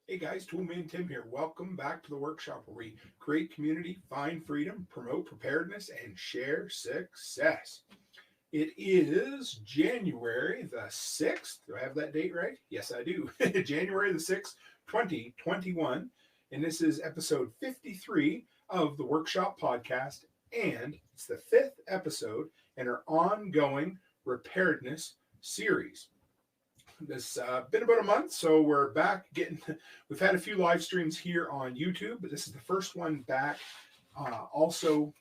Hey guys, Toolman Tim here. Welcome back to the workshop where we create community, find freedom, promote preparedness, and share success. It is January the 6th. Do I have that date right? Yes, I do. January the 6th, 2021. And this is episode 53 of the Workshop Podcast. And it's the fifth episode in our ongoing Repairedness series. This been about a month, so we're back getting. We've had a few live streams here on YouTube, but this is the first one back. Also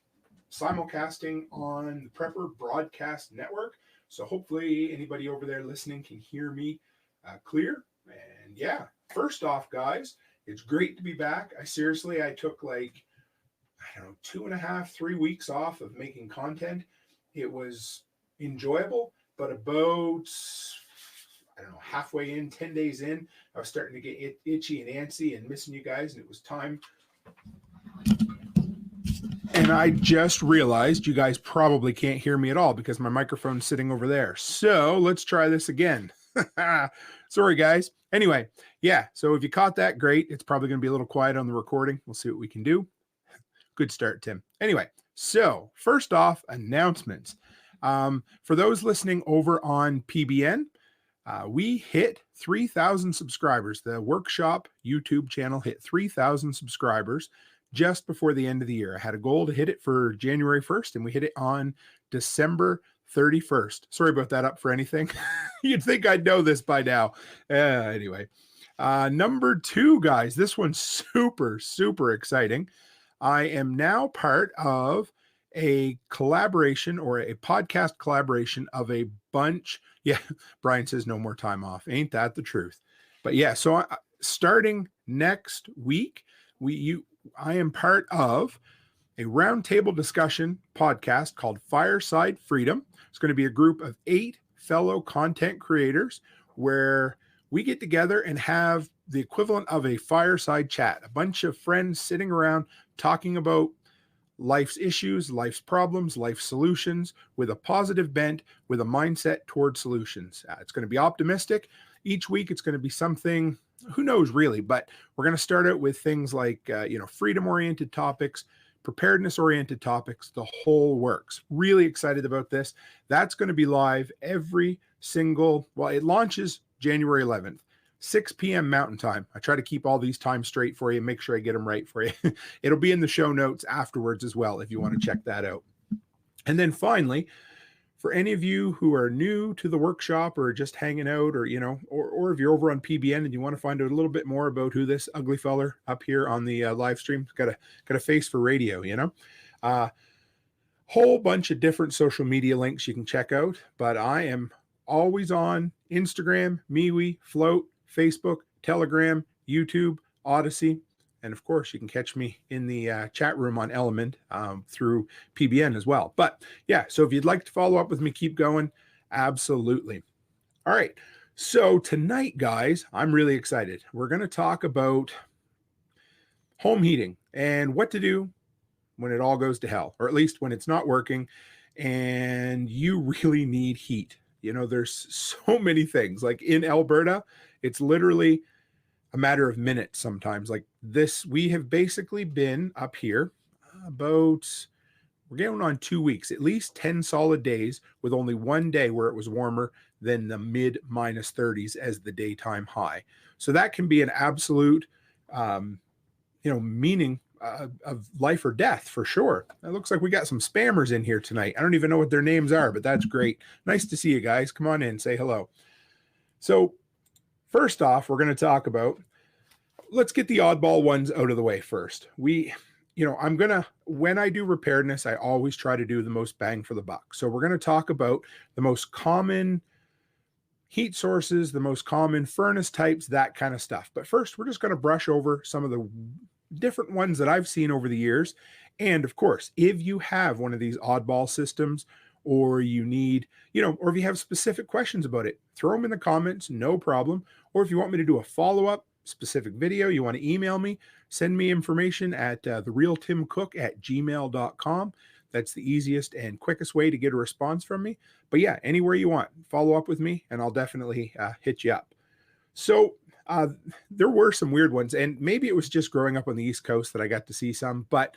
simulcasting on the Prepper Broadcast Network. So hopefully anybody over there listening can hear me clear. And yeah, first off, guys, it's great to be back. I took I don't know, 2.5, 3 weeks off of making content. It was enjoyable, but about I don't know, halfway in, 10 days in, I was starting to get itchy and antsy and missing you guys, and it was time. And I just realized you guys probably can't hear me at all because my microphone's sitting over there. So let's try this again. Sorry, guys. Anyway, yeah, so if you caught that, great. It's probably going to be a little quiet on the recording. We'll see what we can do. Good start, Tim. Anyway, so first off, announcements. For those listening over on PBN, we hit 3,000 subscribers. The workshop YouTube channel hit 3,000 subscribers just before the end of the year. I had a goal to hit it for January 1st, and we hit it on December 31st. Sorry about that up for anything. You'd think I'd know this by now. Anyway, number 2, guys, this one's super, super exciting. I am now part of a collaboration or a podcast collaboration of a bunch. Yeah, Brian says no more time off. Ain't that the truth? But yeah, so starting next week, I am part of a roundtable discussion podcast called Fireside Freedom. It's going to be a group of 8 fellow content creators where we get together and have the equivalent of a fireside chat, a bunch of friends sitting around talking about life's issues, life's problems, life solutions with a positive bent, with a mindset towards solutions. It's going to be optimistic. Each week, it's going to be something, who knows really, but we're going to start out with things like, freedom-oriented topics, preparedness-oriented topics, the whole works. Really excited about this. That's going to be live every single, it launches January 11th. 6 p.m. Mountain Time. I try to keep all these times straight for you and make sure I get them right for you. It'll be in the show notes afterwards as well if you want to check that out. And then finally, for any of you who are new to the workshop or just hanging out or if you're over on PBN and you want to find out a little bit more about who this ugly feller up here on the live stream, got a face for radio, whole bunch of different social media links you can check out, but I am always on Instagram, MeWe, Float, Facebook, Telegram, YouTube, Odyssey, and of course, you can catch me in the chat room on Element through PBN as well. But yeah, so if you'd like to follow up with me, keep going. Absolutely. All right. So tonight, guys, I'm really excited. We're going to talk about home heating and what to do when it all goes to hell, or at least when it's not working and you really need heat. There's so many things. Like in Alberta, it's literally a matter of minutes sometimes. Like this, we have basically been up here we're going on 2 weeks, at least 10 solid days with only one day where it was warmer than the mid minus 30s as the daytime high. So that can be an absolute, meaning of life or death for sure. It looks like we got some spammers in here tonight. I don't even know what their names are, but that's great. Nice to see you guys. Come on in, say hello. So first off, we're going to talk about, let's get the oddball ones out of the way first. When I do preparedness, I always try to do the most bang for the buck. So we're going to talk about the most common heat sources, the most common furnace types, that kind of stuff. But first, we're just going to brush over some of the different ones that I've seen over the years. And of course, if you have one of these oddball systems or you need, or if you have specific questions about it, throw them in the comments, no problem. Or if you want me to do a follow-up specific video, you want to email me, send me information at therealtimcook@gmail.com. That's the easiest and quickest way to get a response from me. But yeah, anywhere you want, follow up with me and I'll definitely hit you up. So uh, there were some weird ones, and maybe it was just growing up on the East Coast that I got to see some. But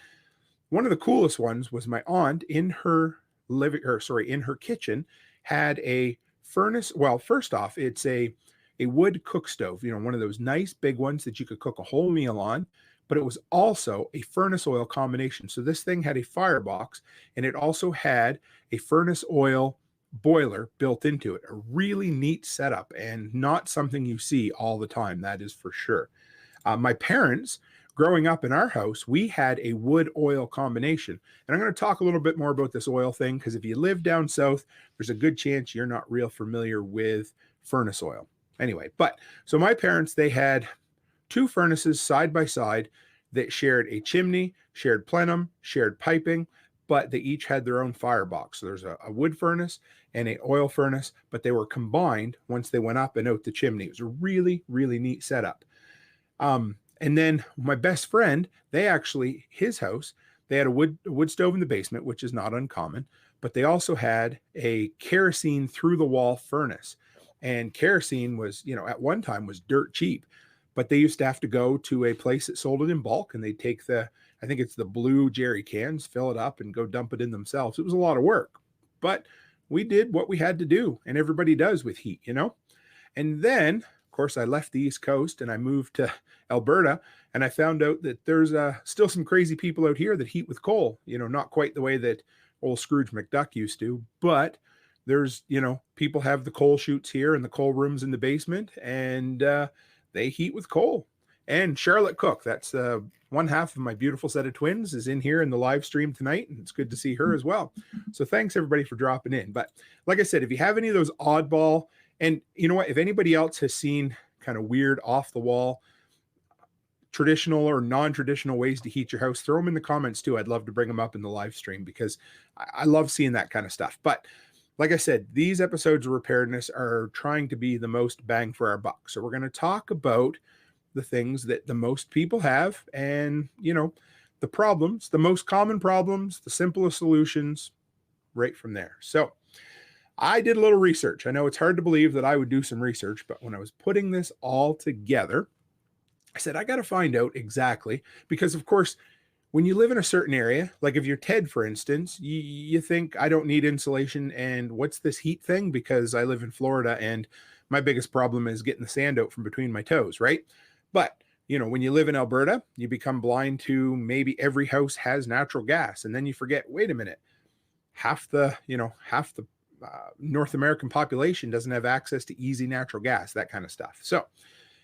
one of the coolest ones was my aunt in her in her kitchen had a furnace. Well, first off, it's a wood cook stove, one of those nice big ones that you could cook a whole meal on, but it was also a furnace oil combination. So this thing had a firebox and it also had a furnace oil boiler built into it. A really neat setup and not something you see all the time, that is for sure. My parents, growing up in our house, we had a wood oil combination. And I'm going to talk a little bit more about this oil thing because if you live down south, there's a good chance you're not real familiar with furnace oil. Anyway, but so my parents, they had two furnaces side by side that shared a chimney, shared plenum, shared piping, but they each had their own firebox. So there's a wood furnace and an oil furnace, but they were combined once they went up and out the chimney. It was a really, really neat setup. And then my best friend, his house, they had a wood stove in the basement, which is not uncommon, but they also had a kerosene through the wall furnace. And kerosene was, at one time was dirt cheap, but they used to have to go to a place that sold it in bulk and they'd take I think it's the blue jerry cans, fill it up and go dump it in themselves. It was a lot of work, but we did what we had to do and everybody does with heat, And then, of course, I left the East Coast and I moved to Alberta and I found out that there's still some crazy people out here that heat with coal, not quite the way that old Scrooge McDuck used to, but there's, people have the coal chutes here and the coal rooms in the basement and they heat with coal. And Charlotte Cook, that's one half of my beautiful set of twins, is in here in the live stream tonight. And it's good to see her as well. So thanks everybody for dropping in. But like I said, if you have any of those oddball, and you know what, if anybody else has seen kind of weird off the wall, traditional or non-traditional ways to heat your house, throw them in the comments too. I'd love to bring them up in the live stream because I love seeing that kind of stuff. But like I said, these episodes of Repairedness are trying to be the most bang for our buck. So we're going to talk about the things that the most people have and, the problems, the most common problems, the simplest solutions right from there. So I did a little research. I know it's hard to believe that I would do some research, but when I was putting this all together, I said, I got to find out exactly because, of course, when you live in a certain area, like if you're Ted, for instance, you think I don't need insulation. And what's this heat thing? Because I live in Florida and my biggest problem is getting the sand out from between my toes, right? But, when you live in Alberta, you become blind to maybe every house has natural gas. And then you forget, wait a minute, half the North American population doesn't have access to easy natural gas, that kind of stuff. So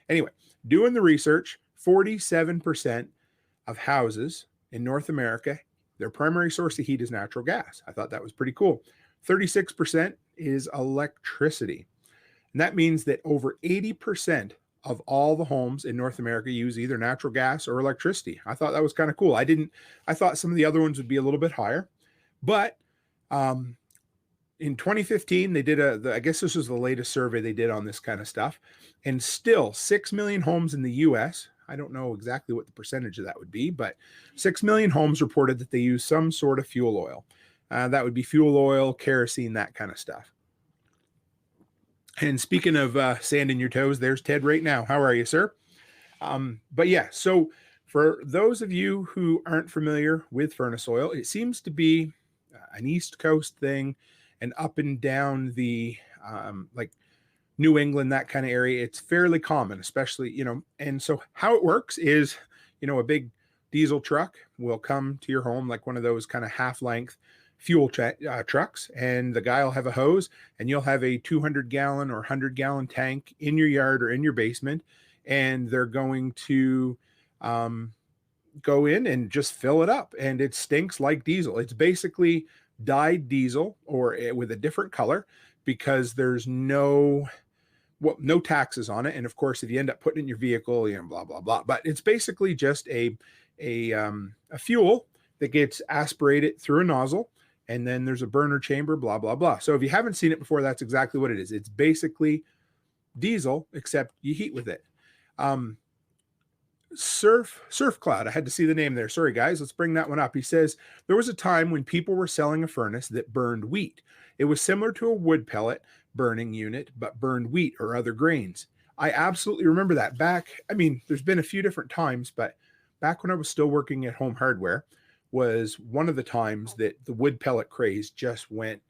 anyway, doing the research, 47% of houses in North America, their primary source of heat is natural gas. I thought that was pretty cool. 36% is electricity. And that means that over 80% of all the homes in North America use either natural gas or electricity. I thought that was kind of cool. I thought some of the other ones would be a little bit higher, but in 2015, they did I guess this was the latest survey they did on this kind of stuff. And still 6 million homes in the US, I don't know exactly what the percentage of that would be, but 6 million homes reported that they use some sort of fuel oil. That would be fuel oil, kerosene, that kind of stuff. And speaking of sand in your toes, there's Ted right now. How are you, sir? But yeah, so for those of you who aren't familiar with furnace oil, it seems to be an East Coast thing and up and down the like New England, that kind of area. It's fairly common, especially, and so how it works is, a big diesel truck will come to your home, like one of those kind of half-length fuel trucks, and the guy will have a hose and you'll have a 200-gallon or 100-gallon tank in your yard or in your basement, and they're going to go in and just fill it up, and it stinks like diesel. It's basically dyed diesel or with a different color because there's no taxes on it. And of course, if you end up putting it in your vehicle, blah, blah, blah. But it's basically just a fuel that gets aspirated through a nozzle. And then there's a burner chamber, blah, blah, blah. So if you haven't seen it before, that's exactly what it is. It's basically diesel, except you heat with it. Surf Cloud, I had to see the name there. Sorry, guys. Let's bring that one up. He says, there was a time when people were selling a furnace that burned wheat. It was similar to a wood pellet burning unit, but burned wheat or other grains. I absolutely remember that back. I mean, there's been a few different times, but back when I was still working at Home Hardware was one of the times that the wood pellet craze just went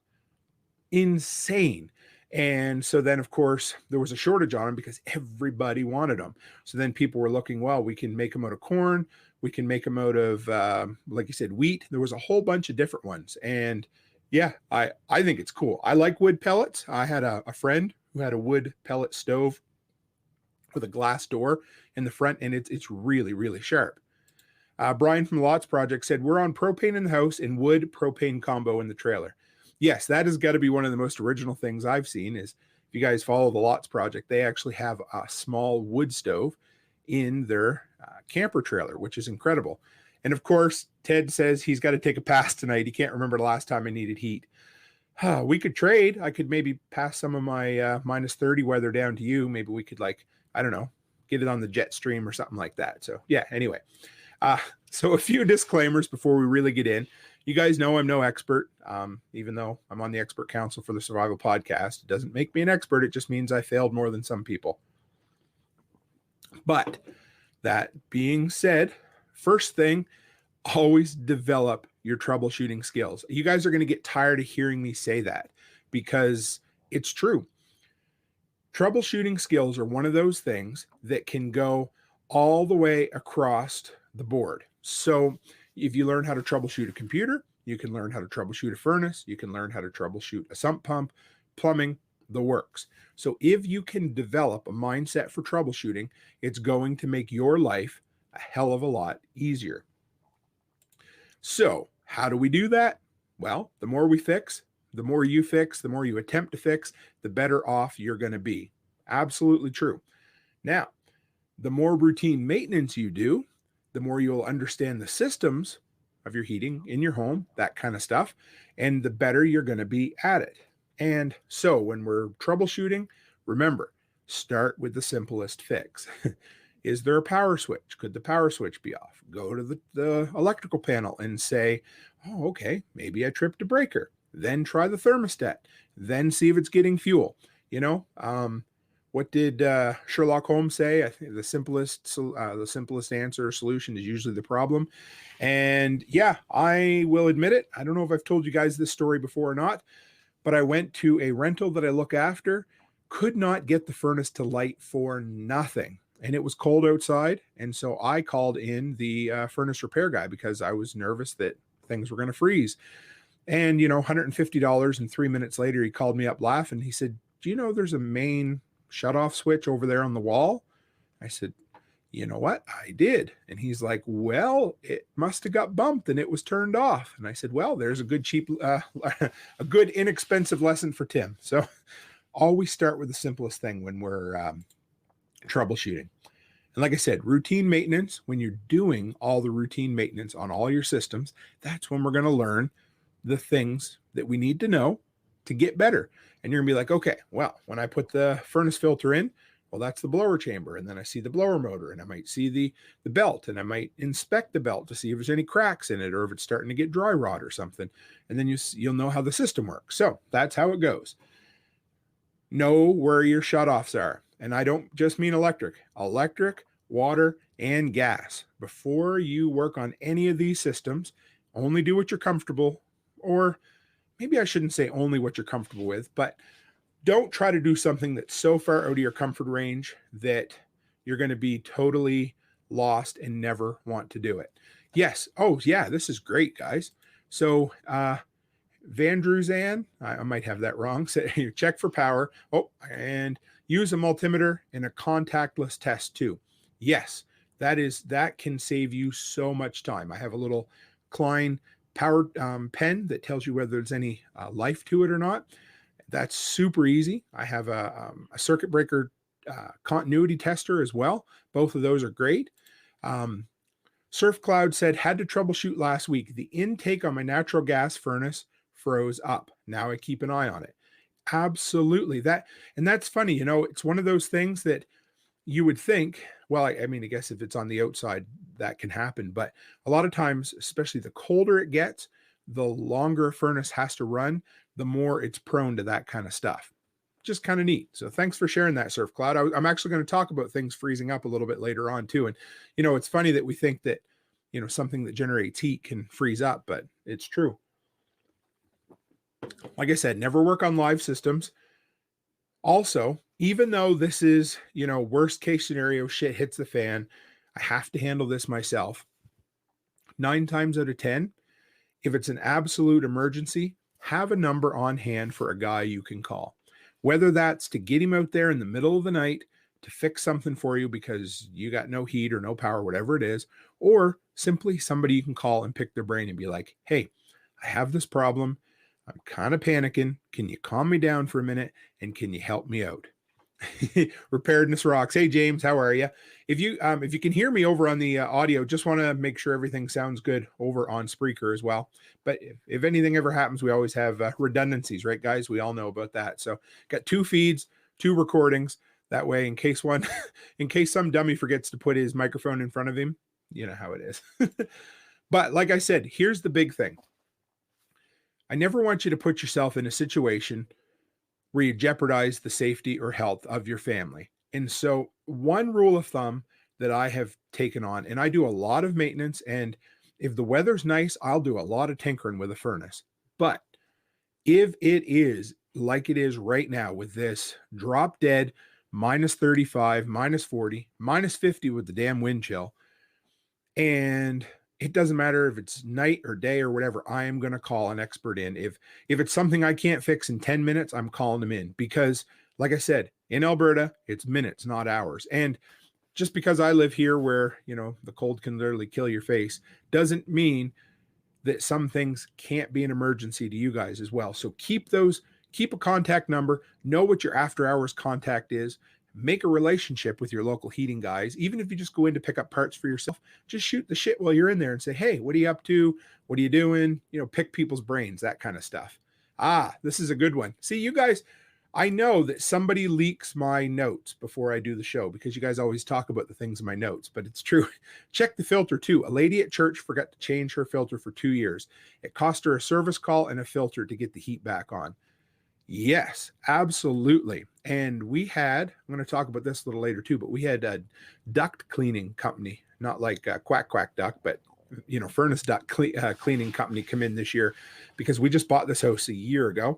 insane. And so then, of course, there was a shortage on them because everybody wanted them. So then people were looking, well, we can make them out of corn. We can make them out of, like you said, wheat. There was a whole bunch of different ones. And yeah, I think it's cool. I like wood pellets. I had a friend who had a wood pellet stove with a glass door in the front, and it's really, really sharp. Brian from the Lots Project said, we're on propane in the house and wood propane combo in the trailer. Yes, that has got to be one of the most original things I've seen is if you guys follow the Lots Project, they actually have a small wood stove in their camper trailer, which is incredible. And of course, Ted says he's got to take a pass tonight. He can't remember the last time I needed heat. We could trade. I could maybe pass some of my minus 30 weather down to you. Maybe we could, like, I don't know, get it on the jet stream or something like that. So yeah, anyway. So a few disclaimers before we really get in. You guys know I'm no expert. Even though I'm on the expert council for the Survival Podcast, it doesn't make me an expert. It just means I failed more than some people. But that being said, first thing, always develop your troubleshooting skills. You guys are going to get tired of hearing me say that because it's true. Troubleshooting skills are one of those things that can go all the way across the board. So if you learn how to troubleshoot a computer, you can learn how to troubleshoot a furnace, you can learn how to troubleshoot a sump pump, plumbing, the works. So if you can develop a mindset for troubleshooting, it's going to make your life a hell of a lot easier. So how do we do that? Well, the more we fix, the more you fix, the more you attempt to fix, the better off you're going to be. Absolutely true. Now, the more routine maintenance you do, the more you'll understand the systems of your heating in your home, that kind of stuff, and the better you're going to be at it. And so when we're troubleshooting, remember, start with the simplest fix. Is there a power switch? Could the power switch be off? Go to the electrical panel and say, oh, okay, maybe I tripped a breaker. Then try the thermostat. Then see if it's getting fuel. You know, what did Sherlock Holmes say? I think the simplest answer or solution is usually the problem. And yeah, I will admit it. I don't know if I've told you guys this story before or not, but I went to a rental that I look after, could not get the furnace to light for nothing. And it was cold outside. And so I called in the furnace repair guy because I was nervous that things were going to freeze. And, you know, $150. And 3 minutes later, he called me up laughing. He said, do you know there's a main shutoff switch over there on the wall? I said, you know what? I did. And he's like, well, it must have got bumped and it was turned off. And I said, well, there's a good cheap, a good inexpensive lesson for Tim. So always start with the simplest thing when we're troubleshooting. And like I said, routine maintenance, when you're doing all the routine maintenance on all your systems, that's when we're going to learn the things that we need to know to get better. And you're gonna be like, okay, well, when I put the furnace filter in, well, that's the blower chamber. And then I see the blower motor and I might see the belt and I might inspect the belt to see if there's any cracks in it or if it's starting to get dry rot or something. And then you'll know how the system works. So that's how it goes. Know where your shutoffs are. And I don't just mean electric, water, and gas. Before you work on any of these systems, only do what you're comfortable, or maybe I shouldn't say only what you're comfortable with, but don't try to do something that's so far out of your comfort range that you're going to be totally lost and never want to do it. Yes. Oh, yeah, this is great, guys. So, Van Druzan, I might have that wrong. So check for power. Oh, and use a multimeter and a contactless test too. Yes, that can save you so much time. I have a little Klein power pen that tells you whether there's any life to it or not. That's super easy. I have a circuit breaker continuity tester as well. Both of those are great. Surf Cloud said, had to troubleshoot last week. The intake on my natural gas furnace froze up. Now I keep an eye on it. Absolutely. That's funny. You know, it's one of those things that you would think, well, I mean, I guess if it's on the outside, that can happen. But a lot of times, especially the colder it gets, the longer a furnace has to run, the more it's prone to that kind of stuff. just kind of neat. So thanks for sharing that, Surf Cloud. I'm actually going to talk about things freezing up a little bit later on too. And, it's funny that we think that, something that generates heat can freeze up, but it's true. Like I said, never work on live systems. Also, even though this is, worst case scenario, shit hits the fan, I have to handle this myself. 9 times out of 10, if it's an absolute emergency, have a number on hand for a guy you can call. Whether that's to get him out there in the middle of the night to fix something for you because you got no heat or no power, whatever it is, or simply somebody you can call and pick their brain and be like, hey, I have this problem. I'm kind of panicking. Can you calm me down for a minute? And can you help me out? Repairedness rocks. Hey, James, how are you? If you can hear me over on the audio, just want to make sure everything sounds good over on Spreaker as well. But if anything ever happens, we always have redundancies, right, guys? We all know about that. So got 2 feeds, 2 recordings. That way, in case some dummy forgets to put his microphone in front of him, you know how it is. But like I said, here's the big thing. I never want you to put yourself in a situation where you jeopardize the safety or health of your family. And so one rule of thumb that I have taken on, and I do a lot of maintenance, and if the weather's nice, I'll do a lot of tinkering with a furnace. But if it is like it is right now with this drop dead, minus 35, minus 40, minus 50 with the damn wind chill, and it doesn't matter if it's night or day or whatever, I am going to call an expert in. If it's something I can't fix in 10 minutes, I'm calling them in because, like I said, in Alberta, it's minutes, not hours. And just because I live here where, the cold can literally kill your face doesn't mean that some things can't be an emergency to you guys as well. So keep a contact number, know what your after hours contact is, make a relationship with your local heating guys. Even if you just go in to pick up parts for yourself, just shoot the shit while you're in there and say, hey, what are you up to? What are you doing? Pick people's brains, that kind of stuff. This is a good one. See, you guys, I know that somebody leaks my notes before I do the show because you guys always talk about the things in my notes, but it's true. Check the filter too. A lady at church forgot to change her filter for 2 years. It cost her a service call and a filter to get the heat back on. Yes, absolutely. And we had, I'm going to talk about this a little later too, but we had a duct cleaning company, not like Quack Quack Duck, but furnace duct cleaning company come in this year because we just bought this house a year ago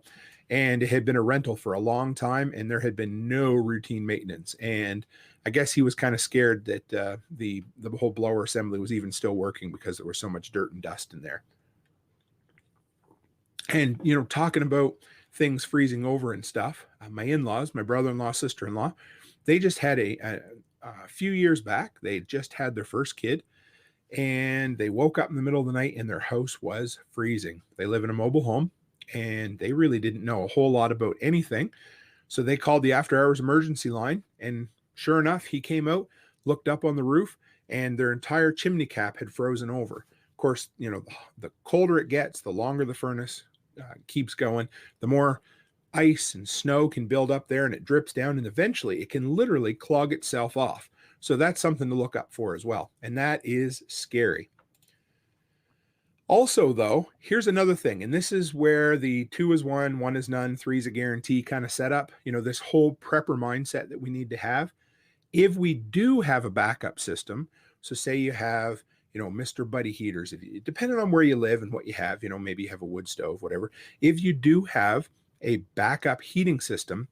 and it had been a rental for a long time and there had been no routine maintenance. And I guess he was kind of scared that the whole blower assembly was even still working because there was so much dirt and dust in there. And, talking about things freezing over and stuff, my in-laws, my brother-in-law, sister-in-law, they just had a few years back, they just had their first kid and they woke up in the middle of the night and their house was freezing. They live in a mobile home and they really didn't know a whole lot about anything. So they called the after hours emergency line and sure enough, he came out, looked up on the roof and their entire chimney cap had frozen over. Of course, the colder it gets, the longer the furnace keeps going, the more ice and snow can build up there and it drips down and eventually it can literally clog itself off. So that's something to look up for as well. And that is scary. Also, though, here's another thing. And this is where the 2 is 1, 1 is none, 3 is a guarantee kind of setup, this whole prepper mindset that we need to have. If we do have a backup system, so say you have Mr. Buddy heaters, depending on where you live and what you have, maybe you have a wood stove, whatever. If you do have a backup heating system,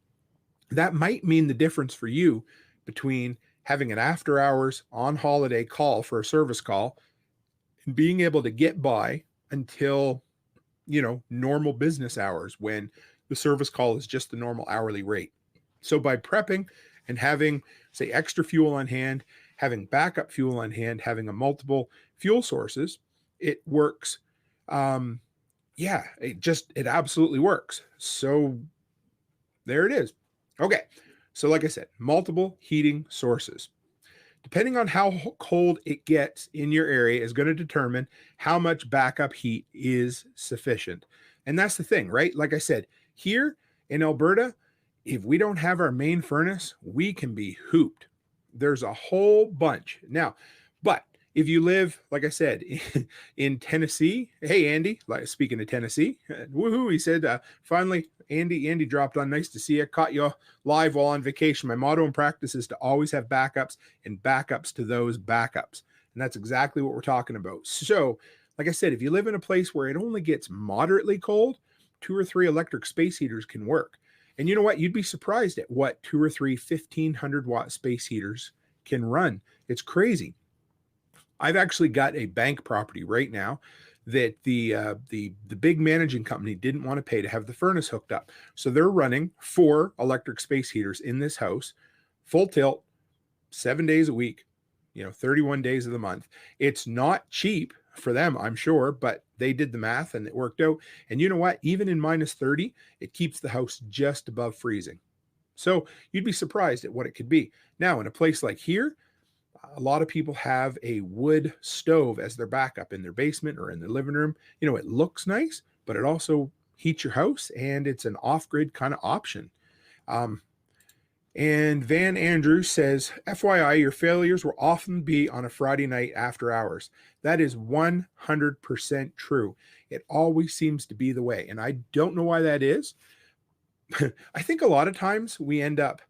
that might mean the difference for you between having an after hours on holiday call for a service call and being able to get by until, normal business hours when the service call is just the normal hourly rate. So by prepping and having, say, extra fuel on hand, having backup fuel on hand, having a multiple fuel sources, it works. It absolutely works. So there it is. Okay. So like I said, multiple heating sources. Depending on how cold it gets in your area is going to determine how much backup heat is sufficient. And that's the thing, right? Like I said, here in Alberta, if we don't have our main furnace, we can be hooped. There's a whole bunch. Now, but if you live, like I said, in Tennessee, hey, Andy, speaking of Tennessee, woohoo, he said, finally, Andy dropped on. Nice to see you. Caught you live while on vacation. My motto in practice is to always have backups and backups to those backups. And that's exactly what we're talking about. So, like I said, if you live in a place where it only gets moderately cold, 2 or 3 electric space heaters can work. And you know what? You'd be surprised at what 2 or 3 1,500-watt space heaters can run. It's crazy. I've actually got a bank property right now that the big managing company didn't want to pay to have the furnace hooked up. So they're running 4 electric space heaters in this house, full tilt, 7 days a week, 31 days of the month. It's not cheap for them, I'm sure, but they did the math and it worked out. And you know what? Even in minus 30, it keeps the house just above freezing. So you'd be surprised at what it could be. Now, in a place like here, a lot of people have a wood stove as their backup in their basement or in their living room. It looks nice, but it also heats your house and it's an off-grid kind of option. And Van Andrews says, FYI, your failures will often be on a Friday night after hours. That is 100% true. It always seems to be the way. And I don't know why that is. I think a lot of times we end up,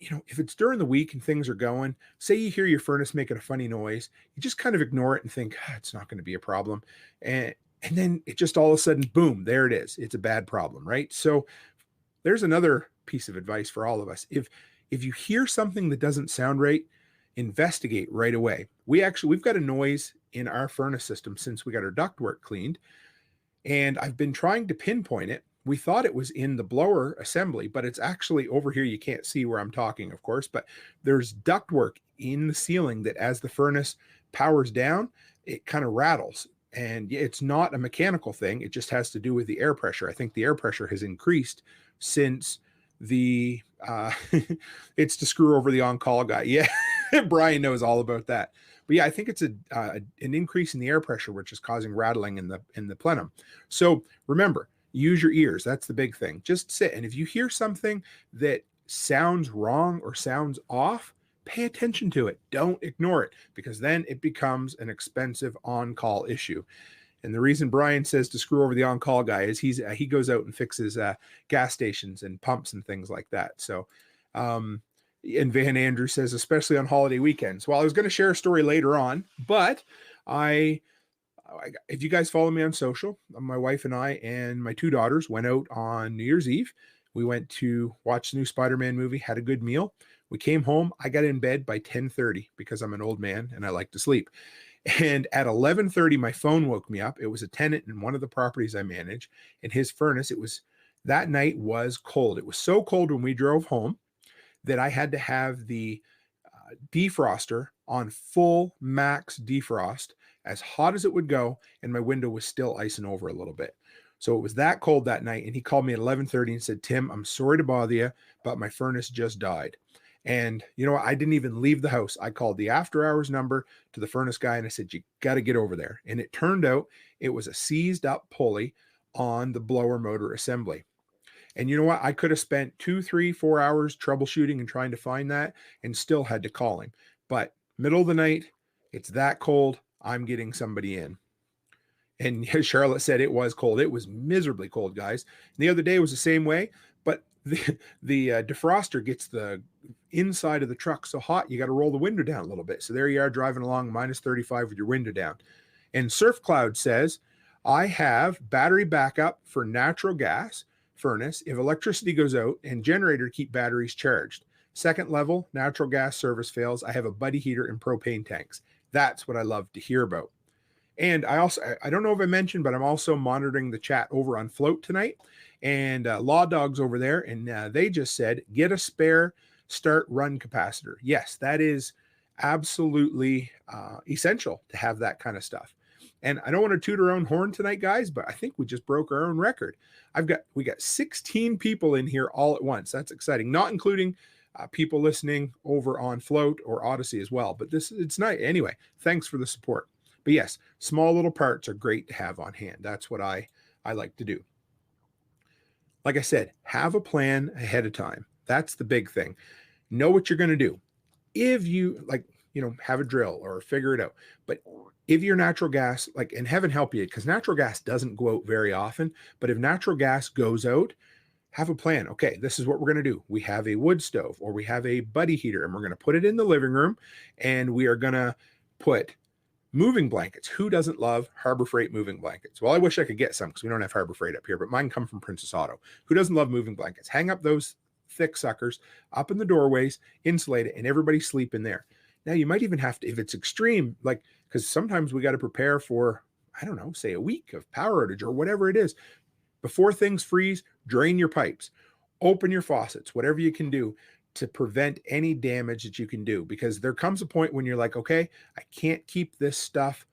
if it's during the week and things are going, say you hear your furnace making a funny noise, you just kind of ignore it and think, it's not going to be a problem. And then it just all of a sudden, boom, there it is. It's a bad problem, right? So there's another piece of advice for all of us. If you hear something that doesn't sound right, investigate right away. We've got a noise in our furnace system since we got our ductwork cleaned, and I've been trying to pinpoint it. We thought it was in the blower assembly, but it's actually over here. You can't see where I'm talking, of course, but there's ductwork in the ceiling that as the furnace powers down, it kind of rattles. And it's not a mechanical thing. It just has to do with the air pressure. I think the air pressure has increased since it's to screw over the on-call guy. Yeah, Brian knows all about that. But yeah, I think it's an increase in the air pressure, which is causing rattling in the plenum. So remember, use your ears. That's the big thing. Just sit. And if you hear something that sounds wrong or sounds off, pay attention to it. Don't ignore it, because then it becomes an expensive on-call issue. And the reason Brian says to screw over the on-call guy is he goes out and fixes gas stations and pumps and things like that. So, and Van Andrew says, especially on holiday weekends. Well, I was going to share a story later on, but if you guys follow me on social, my wife and I and my 2 daughters went out on New Year's Eve. We went to watch the new Spider-Man movie, had a good meal. We came home. I got in bed by 10:30 because I'm an old man and I like to sleep. And at 11:30, my phone woke me up. It was a tenant in one of the properties I manage, and his furnace, that night was cold. It was so cold when we drove home that I had to have the defroster on full max defrost, as hot as it would go, and my window was still icing over a little bit. So it was that cold that night, and he called me at 11:30 and said, Tim, I'm sorry to bother you, but my furnace just died. And you know what? I didn't even leave the house. I called the after hours number to the furnace guy and I said, you got to get over there. And it turned out it was a seized up pulley on the blower motor assembly. And you know what? I could have spent 2, 3, 4 hours troubleshooting and trying to find that and still had to call him. But middle of the night, it's that cold. I'm getting somebody in. And as Charlotte said, it was cold. It was miserably cold, guys. And the other day was the same way, but the defroster gets the inside of the truck so hot, you got to roll the window down a little bit. So there you are driving along minus 35 with your window down. And Surf Cloud says, I have battery backup for natural gas furnace if electricity goes out, and generator to keep batteries charged. Second level, natural gas service fails. I have a buddy heater and propane tanks. That's what I love to hear about. And I don't know if I mentioned, but I'm also monitoring the chat over on Float tonight. And Law Dog's over there, and they just said, get a spare start run capacitor. Yes, that is absolutely essential to have that kind of stuff. And I don't want to toot our own horn tonight, guys, but I think we just broke our own record. We got 16 people in here all at once. That's exciting, not including people listening over on Float or Odyssey as well. But it's nice. Anyway, thanks for the support. But yes, small little parts are great to have on hand. That's what I like to do. Like I said, have a plan ahead of time. That's the big thing. Know what you're going to do. If you, like, have a drill or figure it out. But if your natural gas, like, and heaven help you, because natural gas doesn't go out very often, but if natural gas goes out, have a plan. Okay, this is what we're going to do. We have a wood stove or we have a buddy heater, and we're going to put it in the living room, and we are going to put moving blankets. Who doesn't love Harbor Freight moving blankets? Well, I wish I could get some because we don't have Harbor Freight up here, but mine come from Princess Auto. Who doesn't love moving blankets? Hang up those thick suckers up in the doorways, insulate it, and everybody sleep in there. Now, you might even have to, if it's extreme, like, because sometimes we got to prepare for, I don't know, say a week of power outage or whatever it is. Before things freeze, drain your pipes, open your faucets, whatever you can do to prevent any damage that you can do. Because there comes a point when you're like, okay, I can't keep this stuff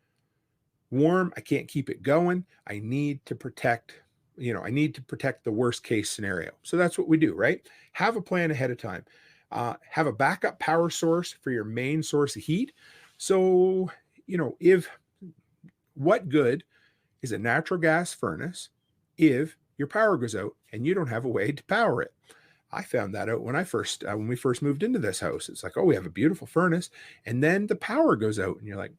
warm. I can't keep it going. I need to protect the worst case scenario. So that's what we do, right? Have a plan ahead of time. Have a backup power source for your main source of heat. So, if what good is a natural gas furnace if your power goes out and you don't have a way to power it? I found that out when we first moved into this house. It's like, oh, we have a beautiful furnace, and then the power goes out, and you're like,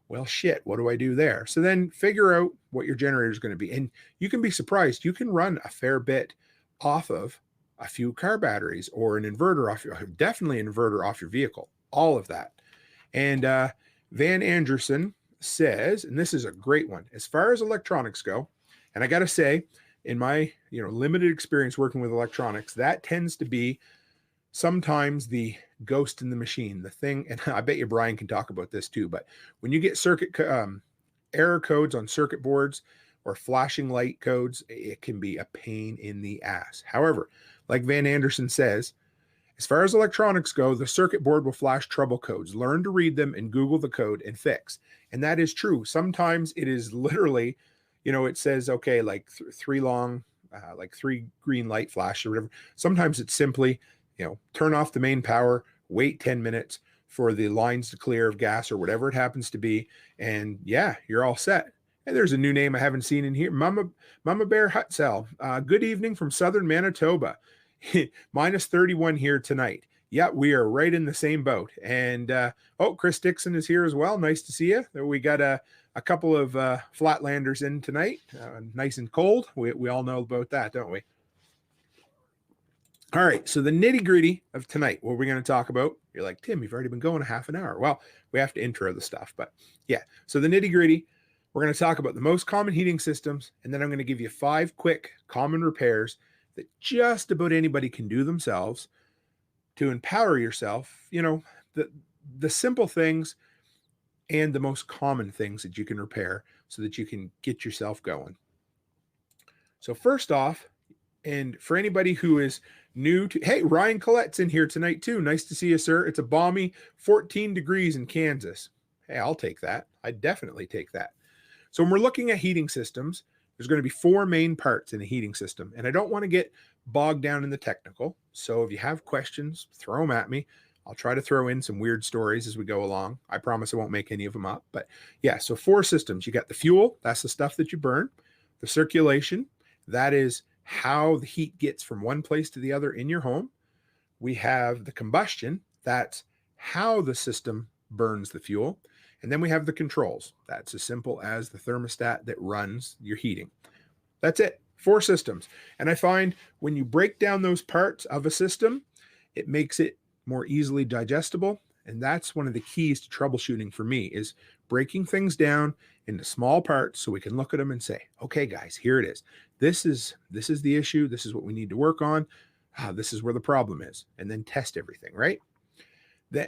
well, shit, what do I do there? So then figure out what your generator is going to be. And you can be surprised. You can run a fair bit off of a few car batteries or an inverter definitely an inverter off your vehicle, all of that. And Van Anderson says, and this is a great one, as far as electronics go, and I got to say, in my limited experience working with electronics, that tends to be sometimes the ghost in the machine, the thing. And I bet you Brian can talk about this too, but when you get error codes on circuit boards or flashing light codes, it can be a pain in the ass. However, like Van Anderson says, as far as electronics go, the circuit board will flash trouble codes. Learn to read them and Google the code and fix. And that is true. Sometimes it is literally, it says, okay, like three green light flash or whatever. Sometimes it's simply, turn off the main power, wait 10 minutes for the lines to clear of gas or whatever it happens to be. And yeah, you're all set. And there's a new name I haven't seen in here. Mama Bear Hutzel. Good evening from Southern Manitoba. Minus 31 here tonight. Yeah, we are right in the same boat. And Chris Dixon is here as well. Nice to see you. We got a couple of Flatlanders in tonight. Nice and cold. We all know about that, don't we? All right, so the nitty-gritty of tonight, what we're going to talk about, you're like, Tim, you've already been going a half an hour. Well, we have to intro the stuff, but yeah. So the nitty-gritty, we're going to talk about the most common heating systems, and then I'm going to give you 5 quick common repairs that just about anybody can do themselves to empower yourself, the simple things and the most common things that you can repair so that you can get yourself going. So first off, and for anybody who is new to, hey, Ryan Collette's in here tonight too. Nice to see you, sir. It's a balmy 14 degrees in Kansas. Hey, I'll take that. I definitely take that. So when we're looking at heating systems, there's going to be 4 main parts in a heating system. And I don't want to get bogged down in the technical. So if you have questions, throw them at me. I'll try to throw in some weird stories as we go along. I promise I won't make any of them up. But yeah, so 4 systems. You got the fuel. That's the stuff that you burn. The circulation. That is how the heat gets from one place to the other in your home. We have the combustion. That's how the system burns the fuel. And then we have the controls. That's as simple as the thermostat that runs your heating. That's it. 4 systems. And I find when you break down those parts of a system, it makes it more easily digestible. And that's one of the keys to troubleshooting for me, is breaking things down into small parts so we can look at them and say, okay, guys, here it is. This is the issue. This is what we need to work on. This is where the problem is. And then test everything, right?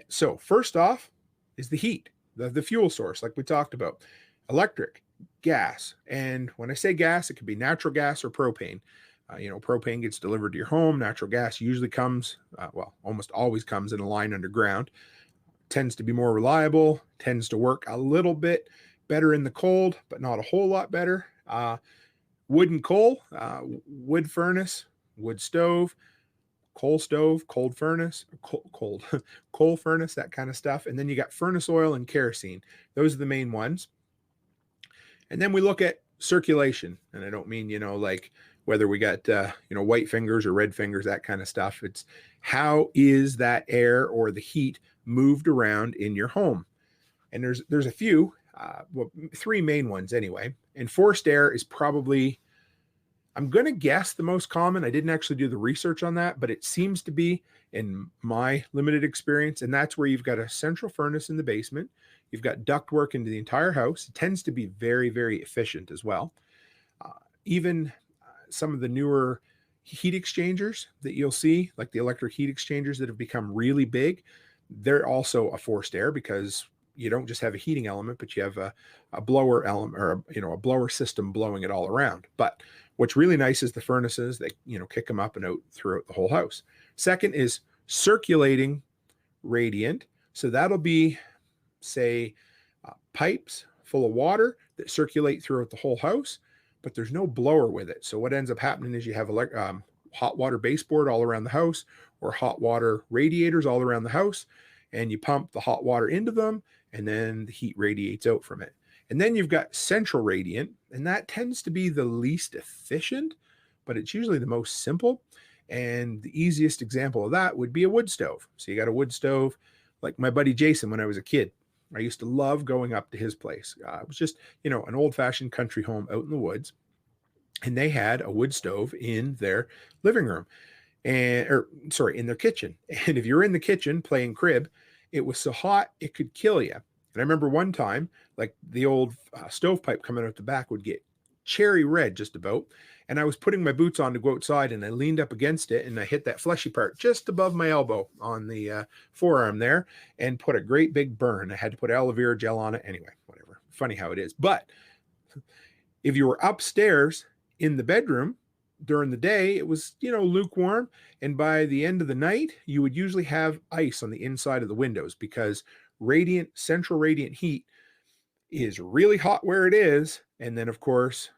So first off is the heat, the fuel source, like we talked about. Electric, gas. And when I say gas, it could be natural gas or propane. Propane gets delivered to your home. Natural gas usually comes, almost always comes in a line underground. Tends to be more reliable, tends to work a little bit better in the cold, but not a whole lot better. Wood and coal, wood furnace, wood stove, coal stove, cold furnace, coal furnace, that kind of stuff. And then you got furnace oil and kerosene. Those are the main ones. And then we look at circulation. And I don't mean, like whether we got, white fingers or red fingers, that kind of stuff. how is that air or the heat moved around in your home? And there's a few, well, three main ones anyway. And forced air is probably, I'm going to guess, the most common. I didn't actually do the research on that, but it seems to be in my limited experience. And that's where you've got a central furnace in the basement. You've got ductwork into the entire house. It tends to be very, very efficient as well. Even some of the newer heat exchangers that you'll see, like the electric heat exchangers that have become really big, they're also a forced air because you don't just have a heating element, but you have a blower element, or a blower system blowing it all around. But what's really nice is the furnaces. They kick them up and out throughout the whole house. Second is circulating radiant. So that'll be, say, pipes full of water that circulate throughout the whole house, but there's no blower with it. So what ends up happening is you have hot water baseboard all around the house, or hot water radiators all around the house, and you pump the hot water into them, and then the heat radiates out from it. And then you've got central radiant, and that tends to be the least efficient, but it's usually the most simple. And the easiest example of that would be a wood stove. So you got a wood stove, like my buddy Jason when I was a kid. I used to love going up to his place. It was just, an old-fashioned country home out in the woods. And they had a wood stove in their living room, in their kitchen. And if you're in the kitchen playing crib, it was so hot it could kill you. And I remember one time, like the old stovepipe coming out the back would get cherry red just about. And I was putting my boots on to go outside, and I leaned up against it, and I hit that fleshy part just above my elbow on the forearm there, and put a great big burn. I had to put aloe vera gel on it. Anyway, whatever. Funny how it is. But if you were upstairs in the bedroom during the day, it was, lukewarm. And by the end of the night, you would usually have ice on the inside of the windows, because central radiant heat is really hot where it is. And then, of course,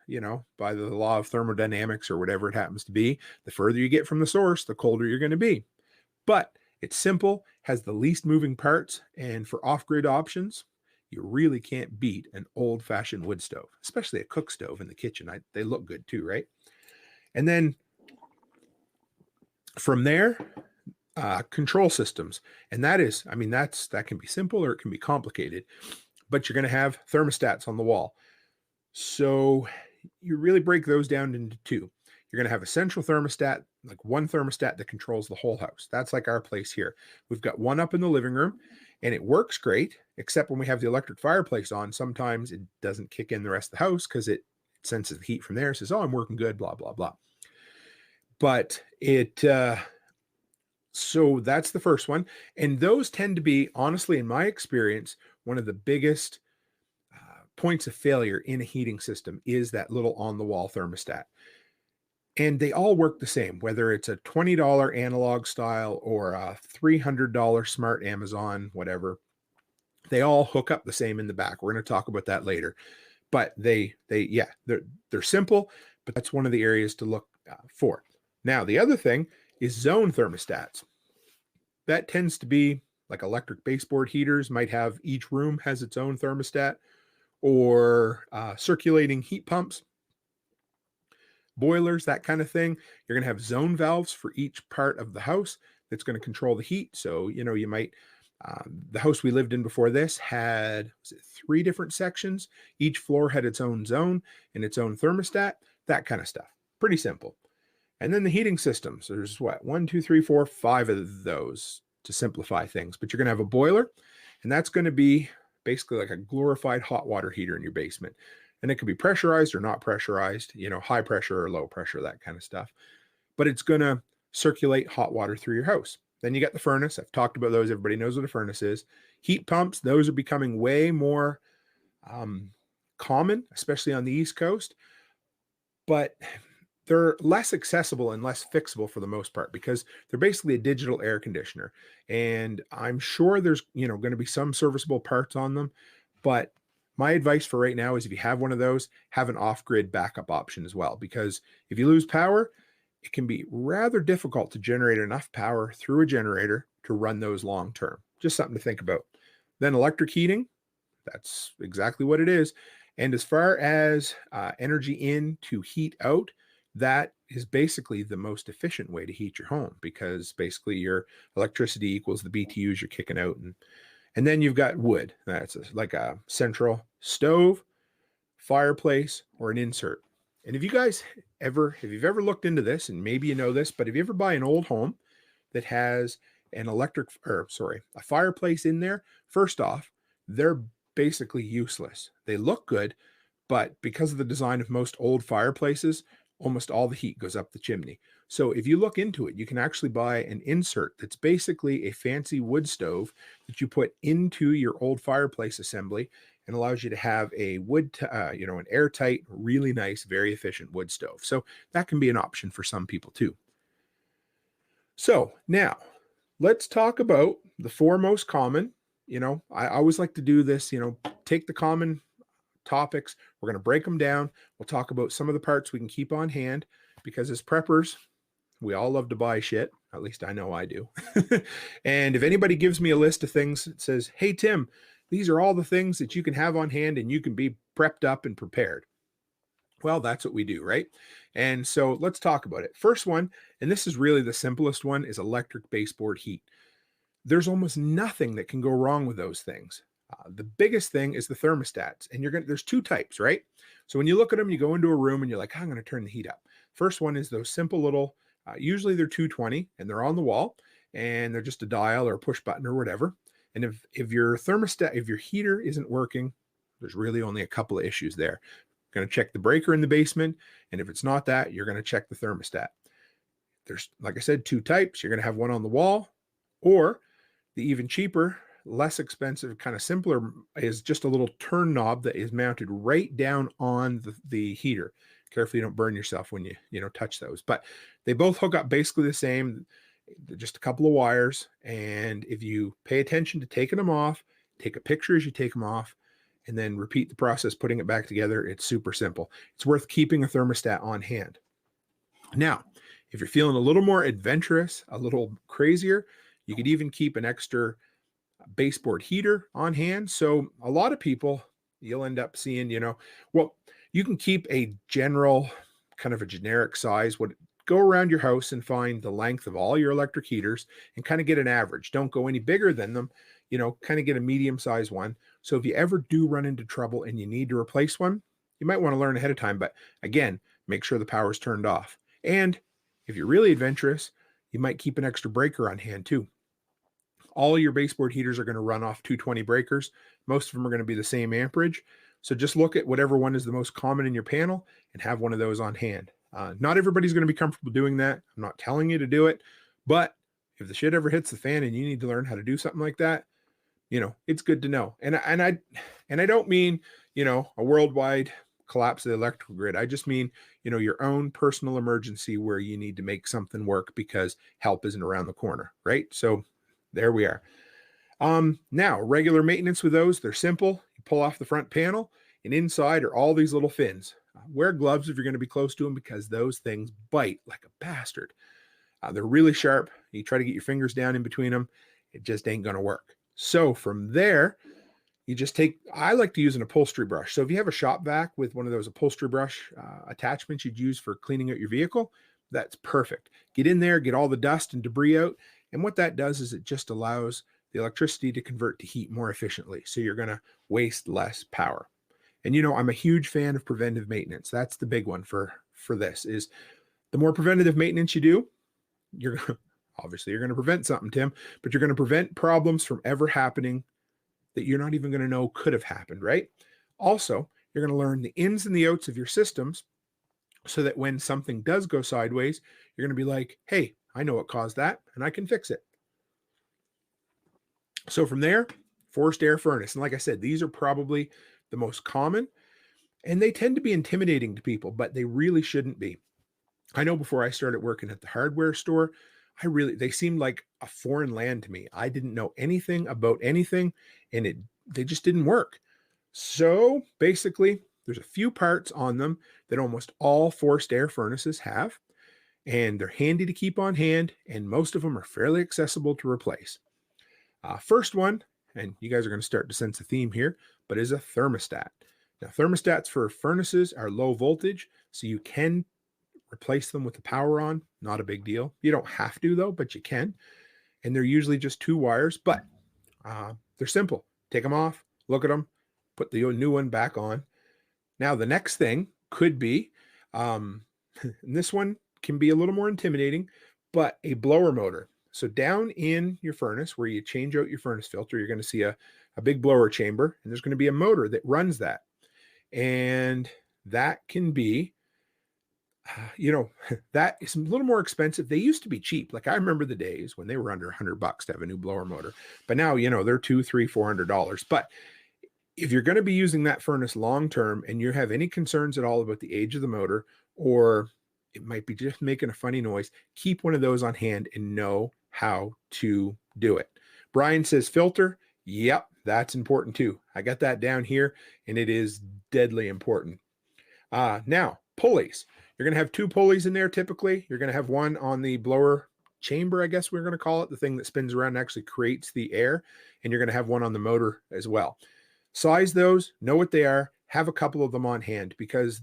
by the law of thermodynamics or whatever it happens to be, the further you get from the source, the colder you're going to be. But it's simple, has the least moving parts, and for off-grid options, you really can't beat an old-fashioned wood stove, especially a cook stove in the kitchen. They look good too, right? And then from there, control systems. And that can be simple or it can be complicated, but you're going to have thermostats on the wall. So you really break those down into two. You're going to have a central thermostat, like one thermostat that controls the whole house. That's like our place here. We've got one up in the living room, and it works great, except when we have the electric fireplace on, sometimes it doesn't kick in the rest of the house because it senses the heat from there, says, oh, I'm working good, blah, blah, blah. But so that's the first one. And those tend to be, honestly, in my experience, one of the biggest points of failure in a heating system is that little on-the-wall thermostat. And they all work the same, whether it's a $20 analog style or a $300 smart Amazon, whatever. They all hook up the same in the back. We're going to talk about that later. But they're simple, but that's one of the areas to look for. Now, the other thing is zone thermostats. That tends to be like electric baseboard heaters might have, each room has its own thermostat, or circulating heat pumps, boilers, that kind of thing. You're going to have zone valves for each part of the house that's going to control the heat. So, you might, the house we lived in before this had 3 different sections. Each floor had its own zone and its own thermostat, that kind of stuff. Pretty simple. And then the heating systems, there's 1, 2, 3, 4, 5 of those to simplify things. But you're going to have a boiler, and that's going to be basically like a glorified hot water heater in your basement. And it can be pressurized or not pressurized, high pressure or low pressure, that kind of stuff. But it's going to circulate hot water through your house. Then you got the furnace. I've talked about those. Everybody knows what a furnace is. Heat pumps, those are becoming way more common, especially on the East Coast. But they're less accessible and less fixable for the most part, because they're basically a digital air conditioner. And I'm sure there's, going to be some serviceable parts on them. But my advice for right now is, if you have one of those, have an off-grid backup option as well. Because if you lose power, it can be rather difficult to generate enough power through a generator to run those long term. Just something to think about. Then electric heating, that's exactly what it is. And as far as energy in to heat out, that is basically the most efficient way to heat your home, because basically your electricity equals the BTUs you're kicking out. And then you've got wood. That's like a central stove, fireplace, or an insert. And if you've ever looked into this, and maybe you know this, but if you ever buy an old home that has a fireplace in there, first off, they're basically useless. They look good, but because of the design of most old fireplaces, almost all the heat goes up the chimney. So if you look into it, you can actually buy an insert that's basically a fancy wood stove that you put into your old fireplace assembly, and allows you to have a an airtight, really nice, very efficient wood stove. So that can be an option for some people too. So now let's talk about the four most common. I always like to do this, take the common topics, we're going to break them down. We'll talk about some of the parts we can keep on hand, because as preppers, we all love to buy shit. At least I know I do. And if anybody gives me a list of things that says, hey, Tim, these are all the things that you can have on hand and you can be prepped up and prepared, well, that's what we do, right? And so let's talk about it. First one, and this is really the simplest one, is electric baseboard heat. There's almost nothing that can go wrong with those things. The biggest thing is the thermostats, and there's two types, right? So when you look at them, you go into a room and you're like, I'm going to turn the heat up. First one is those simple little, usually they're 220 and they're on the wall, and they're just a dial or a push button or whatever. And if your heater isn't working, there's really only a couple of issues there. Going to check the breaker in the basement, and if it's not that, you're going to check the thermostat. There's, like I said, two types. You're going to have one on the wall, or the even cheaper, less expensive, kind of simpler, is just a little turn knob that is mounted right down on the heater. Carefully you don't burn yourself when you touch those. But they both hook up basically the same, just a couple of wires. And if you pay attention to taking them off, take a picture as you take them off, and then repeat the process putting it back together, it's super simple. It's worth keeping a thermostat on hand. Now, if you're feeling a little more adventurous, a little crazier, you could even keep an extra baseboard heater on hand. So a lot of people, you'll end up seeing, you can keep a general, kind of a generic size. Go around your house and find the length of all your electric heaters and kind of get an average. Don't go any bigger than them, kind of get a medium size one. So if you ever do run into trouble and you need to replace one, you might want to learn ahead of time. But again, make sure the power's turned off. And if you're really adventurous, you might keep an extra breaker on hand too. All your baseboard heaters are going to run off 220 breakers. Most of them are going to be the same amperage. So just look at whatever one is the most common in your panel and have one of those on hand. Not everybody's going to be comfortable doing that. I'm not telling you to do it, but if the shit ever hits the fan and you need to learn how to do something like that, it's good to know. And I don't mean, a worldwide collapse of the electrical grid. I just mean, your own personal emergency where you need to make something work because help isn't around the corner, right? So there we are. Now, regular maintenance with those, they're simple. You pull off the front panel, and inside are all these little fins. Wear gloves if you're going to be close to them, because those things bite like a bastard. They're really sharp. You try to get your fingers down in between them, it just ain't going to work. So from there, I like to use an upholstery brush. So if you have a shop vac with one of those upholstery brush attachments you'd use for cleaning out your vehicle, that's perfect. Get in there, get all the dust and debris out. And what that does is it just allows the electricity to convert to heat more efficiently. So you're going to waste less power. And I'm a huge fan of preventive maintenance. That's the big one for this, is the more preventative maintenance you do, obviously you're going to prevent something, Tim, but you're going to prevent problems from ever happening that you're not even going to know could have happened, right? Also, you're going to learn the ins and the outs of your systems, so that when something does go sideways, you're going to be like, hey, I know what caused that and I can fix it. So from there, forced air furnace. And like I said, these are probably the most common, and they tend to be intimidating to people, but they really shouldn't be. I know before I started working at the hardware store, they seemed like a foreign land to me. I didn't know anything about anything, and they just didn't work. So basically, there's a few parts on them that almost all forced air furnaces have, and they're handy to keep on hand, and most of them are fairly accessible to replace. First one, and you guys are going to start to sense a theme here, but is a thermostat. Now, thermostats for furnaces are low voltage, so you can replace them with the power on. Not a big deal. You don't have to though, but you can. And they're usually just 2 wires, but they're simple. Take them off, look at them, put the new one back on. Now, the next thing could be, and this one can be a little more intimidating, but a blower motor. So down in your furnace where you change out your furnace filter, you're going to see a big blower chamber, and there's going to be a motor that runs that. And that can be, that is a little more expensive. They used to be cheap. Like I remember the days when they were under $100 to have a new blower motor, but now, they're $200, $300, $400. But if you're going to be using that furnace long-term and you have any concerns at all about the age of the motor, or it might be just making a funny noise, keep one of those on hand and know how to do it. Brian says filter. Yep, that's important too. I got that down here and it is deadly important. Now, pulleys. You're going to have 2 pulleys in there typically. You're going to have one on the blower chamber, I guess we're going to call it, the thing that spins around and actually creates the air. And you're going to have one on the motor as well. Size those, know what they are, have a couple of them on hand because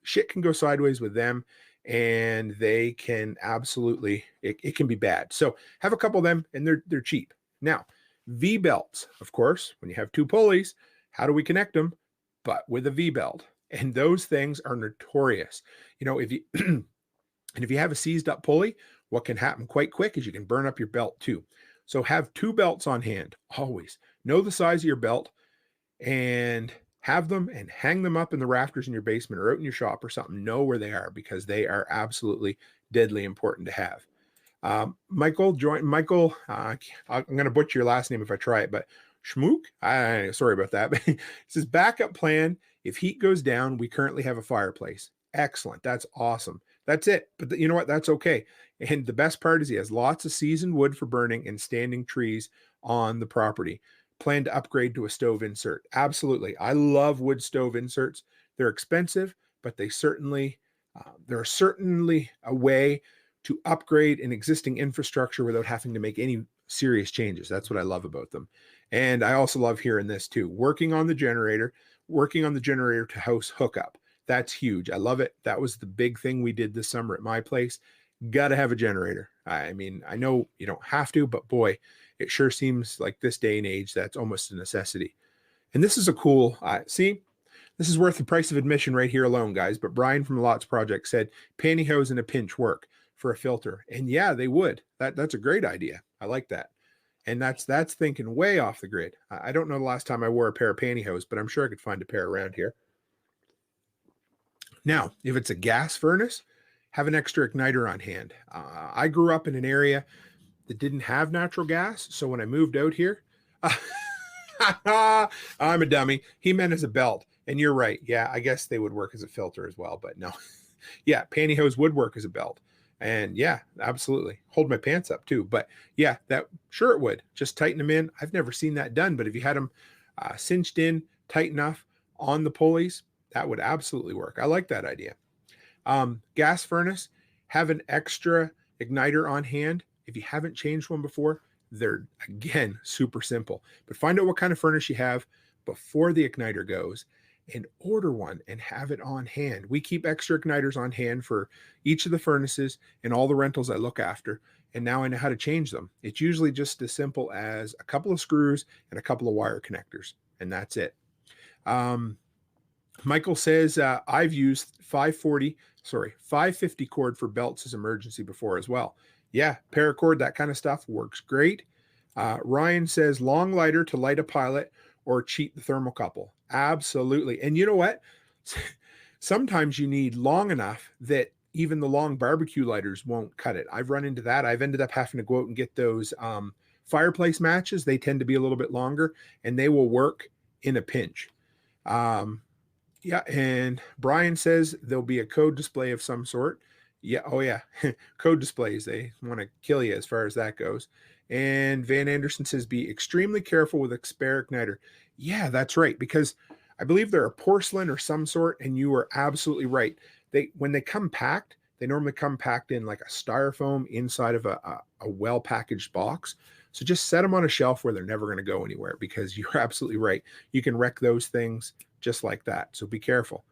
shit can go sideways with them and they can absolutely, it can be bad. So have a couple of them and they're cheap. Now, V-belts, of course, when you have 2 pulleys, how do we connect them? But with a V-belt. And those things are notorious. If you and if you have a seized up pulley, what can happen quite quick is you can burn up your belt too. So have 2 belts on hand, always. Know the size of your belt and have them and hang them up in the rafters in your basement or out in your shop or something. Know where they are because they are absolutely deadly important to have. Michael, I'm going to butcher your last name if I try it, but Schmook, sorry about that. It says backup plan. If heat goes down, we currently have a fireplace. Excellent. That's awesome. That's it. But you know what? That's okay. And the best part is he has lots of seasoned wood for burning and standing trees on the property. Plan to upgrade to a stove insert. Absolutely. I love wood stove inserts. They're expensive, but they're certainly a way to upgrade an existing infrastructure without having to make any serious changes. That's what I love about them. And I also love hearing this too. Working on the generator to house hookup. That's huge. I love it. That was the big thing we did this summer at my place. Got to have a generator. I mean, I know you don't have to, but boy, it sure seems like this day and age, that's almost a necessity. And this is a cool, this is worth the price of admission right here alone, guys. But Brian from the Lots Project said pantyhose in a pinch work for a filter. And yeah, they would. That's a great idea. I like that. And that's thinking way off the grid. I don't know the last time I wore a pair of pantyhose, but I'm sure I could find a pair around here. Now, if it's a gas furnace, have an extra igniter on hand. I grew up in an area that didn't have natural gas. So when I moved out here, I'm a dummy. He meant as a belt. And you're right. Yeah, I guess they would work as a filter as well, but no. Yeah, pantyhose would work as a belt. And yeah, absolutely. Hold my pants up too. But yeah, sure it would. Just tighten them in. I've never seen that done, but if you had them cinched in tight enough on the pulleys, that would absolutely work. I like that idea. Gas furnace, have an extra igniter on hand. If you haven't changed one before, they're, again, super simple. But find out what kind of furnace you have before the igniter goes and order one and have it on hand. We keep extra igniters on hand for each of the furnaces and all the rentals I look after. And now I know how to change them. It's usually just as simple as a couple of screws and a couple of wire connectors. And that's it. Michael says, I've used 550 cord for belts as emergency before as well. Yeah, paracord, that kind of stuff works great. Ryan says long lighter to light a pilot or cheat the thermocouple. Absolutely. And you know what? Sometimes you need long enough that even the long barbecue lighters won't cut it. I've run into that. I've ended up having to go out and get those fireplace matches. They tend to be a little bit longer and they will work in a pinch. Yeah. And Brian says there'll be a code display of some sort. Yeah. Oh yeah. Code displays. They want to kill you as far as that goes. And Van Anderson says, be extremely careful with a spare igniter. Yeah, that's right. Because I believe they're a porcelain or some sort. And you are absolutely right. When they come packed, they normally come packed in like a styrofoam inside of a well-packaged box. So just set them on a shelf where they're never going to go anywhere because you're absolutely right. You can wreck those things just like that. So be careful.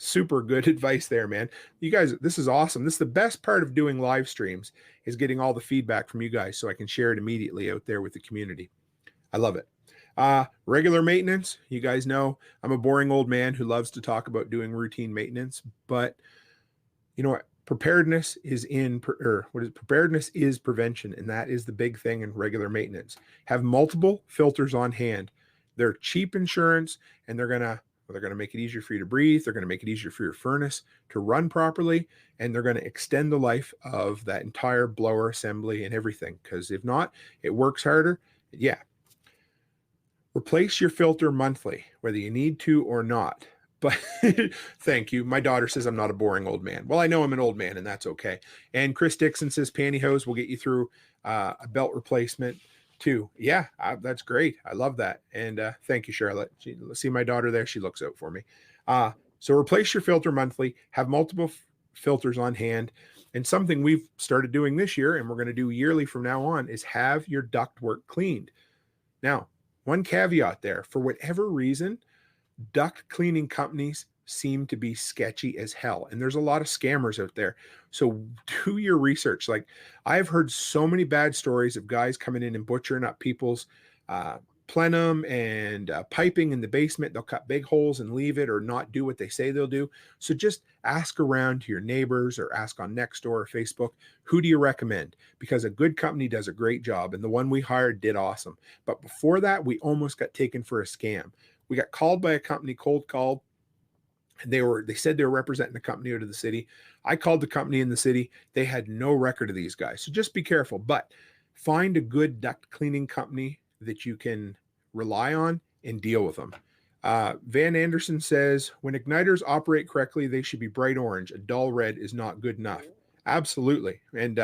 Super good advice there, man. You guys, this is awesome. This is the best part of doing live streams, is getting all the feedback from you guys so I can share it immediately out there with the community. I love it. Regular maintenance. You guys know I'm a boring old man who loves to talk about doing routine maintenance, but you know what? Preparedness is preparedness is prevention, and that is the big thing in regular maintenance. Have multiple filters on hand. They're cheap insurance, and they're gonna make it easier for you to breathe. They're gonna make it easier for your furnace to run properly, and they're gonna extend the life of that entire blower assembly and everything. Because if not, it works harder. Yeah. Replace your filter monthly, whether you need to or not. But thank you. My daughter says I'm not a boring old man. Well, I know I'm an old man, and that's okay. And Chris Dixon says pantyhose will get you through a belt replacement too. Yeah, that's great. I love that. And thank you, Charlotte. See my daughter there. She looks out for me. So replace your filter monthly. Have multiple filters on hand. And something we've started doing this year, and we're going to do yearly from now on, is have your ductwork cleaned. Now, one caveat there: for whatever reason, duct cleaning companies seem to be sketchy as hell, and there's a lot of scammers out there. So do your research. Like, I've heard so many bad stories of guys coming in and butchering up people's plenum and piping in the basement. They'll cut big holes and leave it, or not do what they say they'll do. So just ask around to your neighbors, or ask on Nextdoor or Facebook, who do you recommend? Because a good company does a great job, and the one we hired did awesome. But before that, we almost got taken for a scam. We got called by a company, cold called. They said they were representing the company out of the city. I called the company in the city. They had no record of these guys. So just be careful, but find a good duct cleaning company that you can rely on and deal with them. Van Anderson says, when igniters operate correctly, they should be bright orange. A dull red is not good enough. Absolutely. And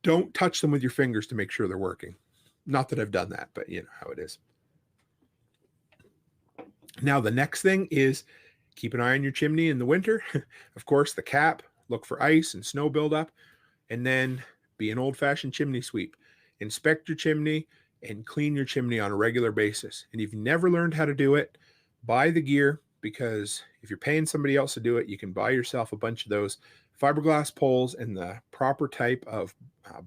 don't touch them with your fingers to make sure they're working. Not that I've done that, but you know how it is. Now, the next thing is keep an eye on your chimney in the winter. Of course, the cap, look for ice and snow buildup, and then be an old-fashioned chimney sweep. Inspect your chimney and clean your chimney on a regular basis. And if you've never learned how to do it, buy the gear, because if you're paying somebody else to do it, you can buy yourself a bunch of those fiberglass poles and the proper type of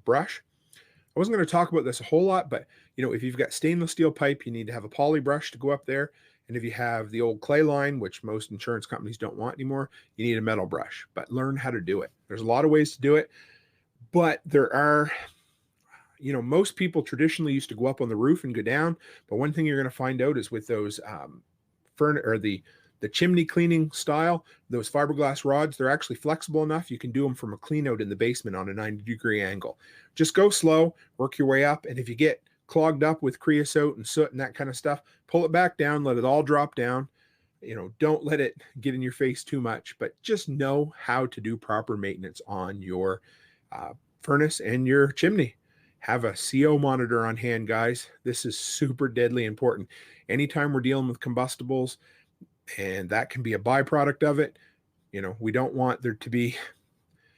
brush. I wasn't going to talk about this a whole lot, but you know, if you've got stainless steel pipe, you need to have a poly brush to go up there. And if you have the old clay line, which most insurance companies don't want anymore, you need a metal brush. But learn how to do it. There's a lot of ways to do it, but there are, you know, most people traditionally used to go up on the roof and go down. But one thing you're going to find out is with those the chimney cleaning style, those fiberglass rods, they're actually flexible enough. You can do them from a clean out in the basement on a 90-degree angle. Just go slow, work your way up. And if you get clogged up with creosote and soot and that kind of stuff, pull it back down, let it all drop down. You know, don't let it get in your face too much, but just know how to do proper maintenance on your furnace and your chimney. Have a CO monitor on hand, guys. This is super deadly important. Anytime we're dealing with combustibles, and that can be a byproduct of it, you know, we don't want there to be,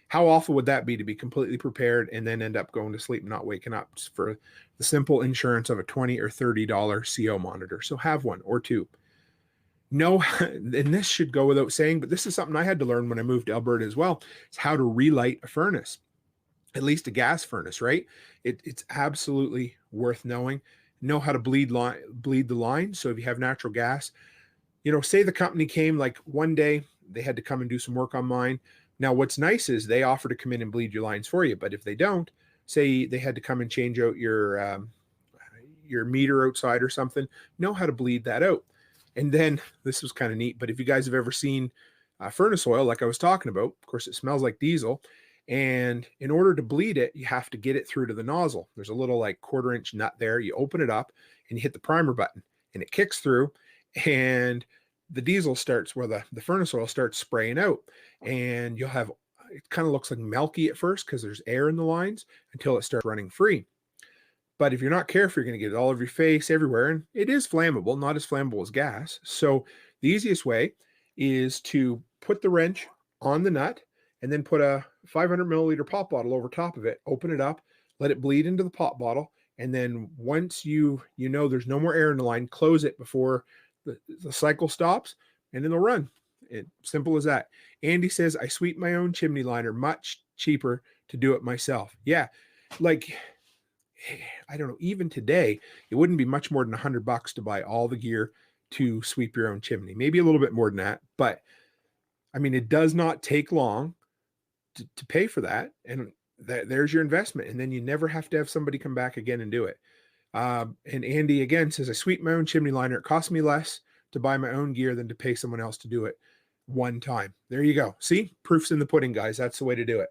how awful would that be to be completely prepared and then end up going to sleep and not waking up for the simple insurance of a $20 or $30 CO monitor? So have one or two. No, and this should go without saying, but this is something I had to learn when I moved to Alberta as well. It's how to relight a furnace, at least a gas furnace, right? It's absolutely worth knowing. Know how to bleed the line. So if you have natural gas, you know, say the company came like one day, they had to come and do some work on mine. Now, what's nice is they offer to come in and bleed your lines for you. But if they don't, say they had to come and change out your meter outside or something, know how to bleed that out. And then this was kind of neat, but if you guys have ever seen furnace oil, like I was talking about, of course, it smells like diesel. And in order to bleed it, you have to get it through to the nozzle. There's a little like 1/4-inch nut there. You open it up and you hit the primer button and it kicks through, and the diesel starts, where the furnace oil starts spraying out, and you'll have, it kind of looks like milky at first because there's air in the lines until it starts running free. But if you're not careful, you're going to get it all over your face, everywhere. And it is flammable, not as flammable as gas. So the easiest way is to put the wrench on the nut and then put a 500 milliliter pop bottle over top of it, open it up, let it bleed into the pop bottle. And then once you know there's no more air in the line, close it before the cycle stops, and then they'll run. Simple as that. Andy says, I sweep my own chimney liner, much cheaper to do it myself. Yeah. Like, I don't know, even today, it wouldn't be much more than $100 to buy all the gear to sweep your own chimney. Maybe a little bit more than that, but I mean, it does not take long to pay for that. And there's your investment. And then you never have to have somebody come back again and do it. And Andy again says, I sweep my own chimney liner. It costs me less to buy my own gear than to pay someone else to do it one time. There you go. See, proof's in the pudding, guys. That's the way to do it.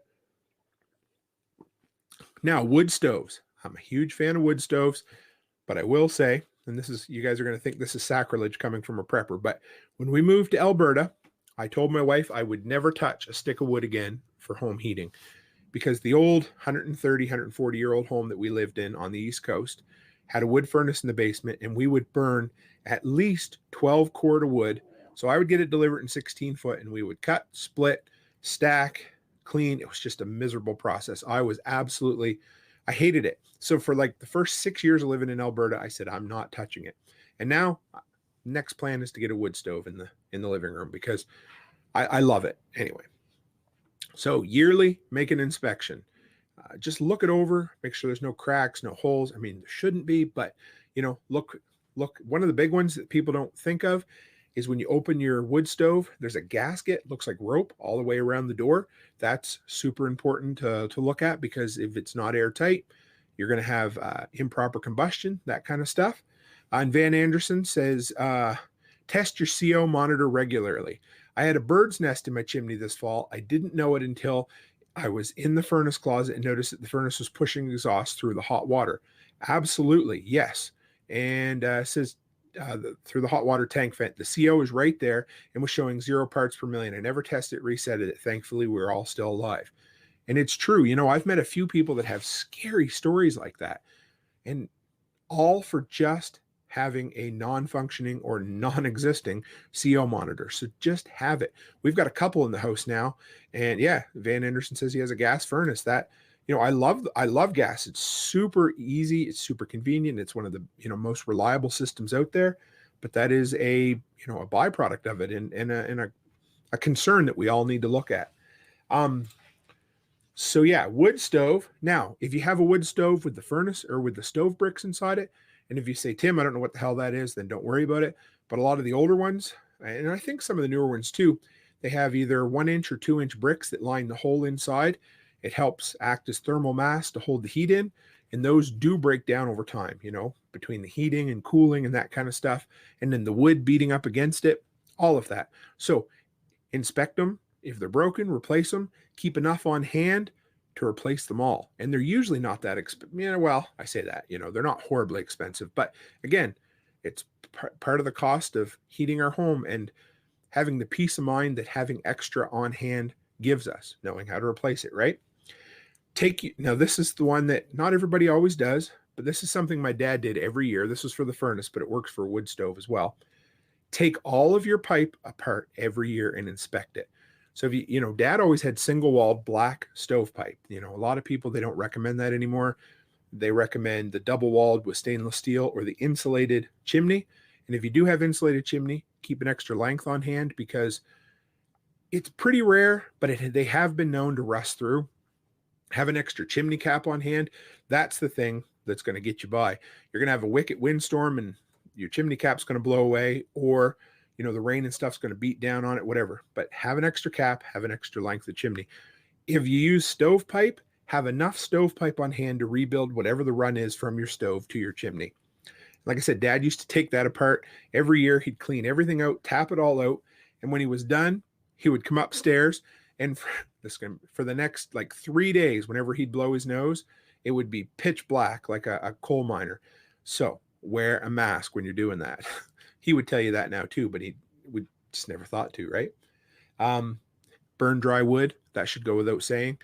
Now, wood stoves. I'm a huge fan of wood stoves, but I will say, and this is, you guys are going to think this is sacrilege coming from a prepper, but when we moved to Alberta, I told my wife I would never touch a stick of wood again for home heating, because the old 130, 140-year-old home that we lived in on the East Coast had a wood furnace in the basement, and we would burn at least 12 cord of wood. So I would get it delivered in 16 foot, and we would cut, split, stack, clean. It was just a miserable process. I hated it. So for like the first 6 years of living in Alberta, I said, I'm not touching it. And now next plan is to get a wood stove in the living room, because I love it. Anyway, so yearly, make an inspection. Just look it over, make sure there's no cracks, no holes. I mean, there shouldn't be, but look. One of the big ones that people don't think of is when you open your wood stove, there's a gasket, looks like rope all the way around the door. That's super important to look at, because if it's not airtight, you're going to have improper combustion, that kind of stuff. And Van Anderson says, test your CO monitor regularly. I had a bird's nest in my chimney this fall. I didn't know it until I was in the furnace closet and noticed that the furnace was pushing exhaust through the hot water. Absolutely, yes. And says through the hot water tank vent, the CO is right there and was showing 0 parts per million. I never tested it, reset it. Thankfully, we're all still alive. And it's true. I've met a few people that have scary stories like that, and all for just having a non-functioning or non-existing CO monitor. So just have it. We've got a couple in the house now, and yeah, Van Anderson says he has a gas furnace. That I love gas. It's super easy. It's super convenient. It's one of the most reliable systems out there. But that is a byproduct of it, and a concern that we all need to look at. So yeah, wood stove. Now, if you have a wood stove with the furnace or with the stove bricks inside it, and if you say, Tim, I don't know what the hell that is, then don't worry about it. But a lot of the older ones, and I think some of the newer ones too, they have either 1 inch or 2 inch bricks that line the hole inside. It helps act as thermal mass to hold the heat in. And those do break down over time, between the heating and cooling and that kind of stuff. And then the wood beating up against it, all of that. So inspect them. If they're broken, replace them. Keep enough on hand to replace them all. And they're usually not that expensive. Well, I say that, they're not horribly expensive. But again, it's part of the cost of heating our home and having the peace of mind that having extra on hand gives us, knowing how to replace it, right? Now, this is the one that not everybody always does, but this is something my dad did every year. This was for the furnace, but it works for a wood stove as well. Take all of your pipe apart every year and inspect it. So if Dad always had single-walled black stovepipe. A lot of people, they don't recommend that anymore. They recommend the double-walled with stainless steel or the insulated chimney. And if you do have insulated chimney, keep an extra length on hand, because it's pretty rare, but they have been known to rust through. Have an extra chimney cap on hand. That's the thing that's going to get you by. You're going to have a wicked windstorm and your chimney cap's going to blow away, or the rain and stuff's going to beat down on it, whatever. But have an extra cap, have an extra length of chimney. If you use stovepipe, have enough stovepipe on hand to rebuild whatever the run is from your stove to your chimney. Like I said, Dad used to take that apart every year. He'd clean everything out, tap it all out. And when he was done, he would come upstairs, and for the next 3 days, whenever he'd blow his nose, it would be pitch black like a coal miner. So wear a mask when you're doing that. He would tell you that now too, but we just never thought to, right? Burn dry wood, that should go without saying.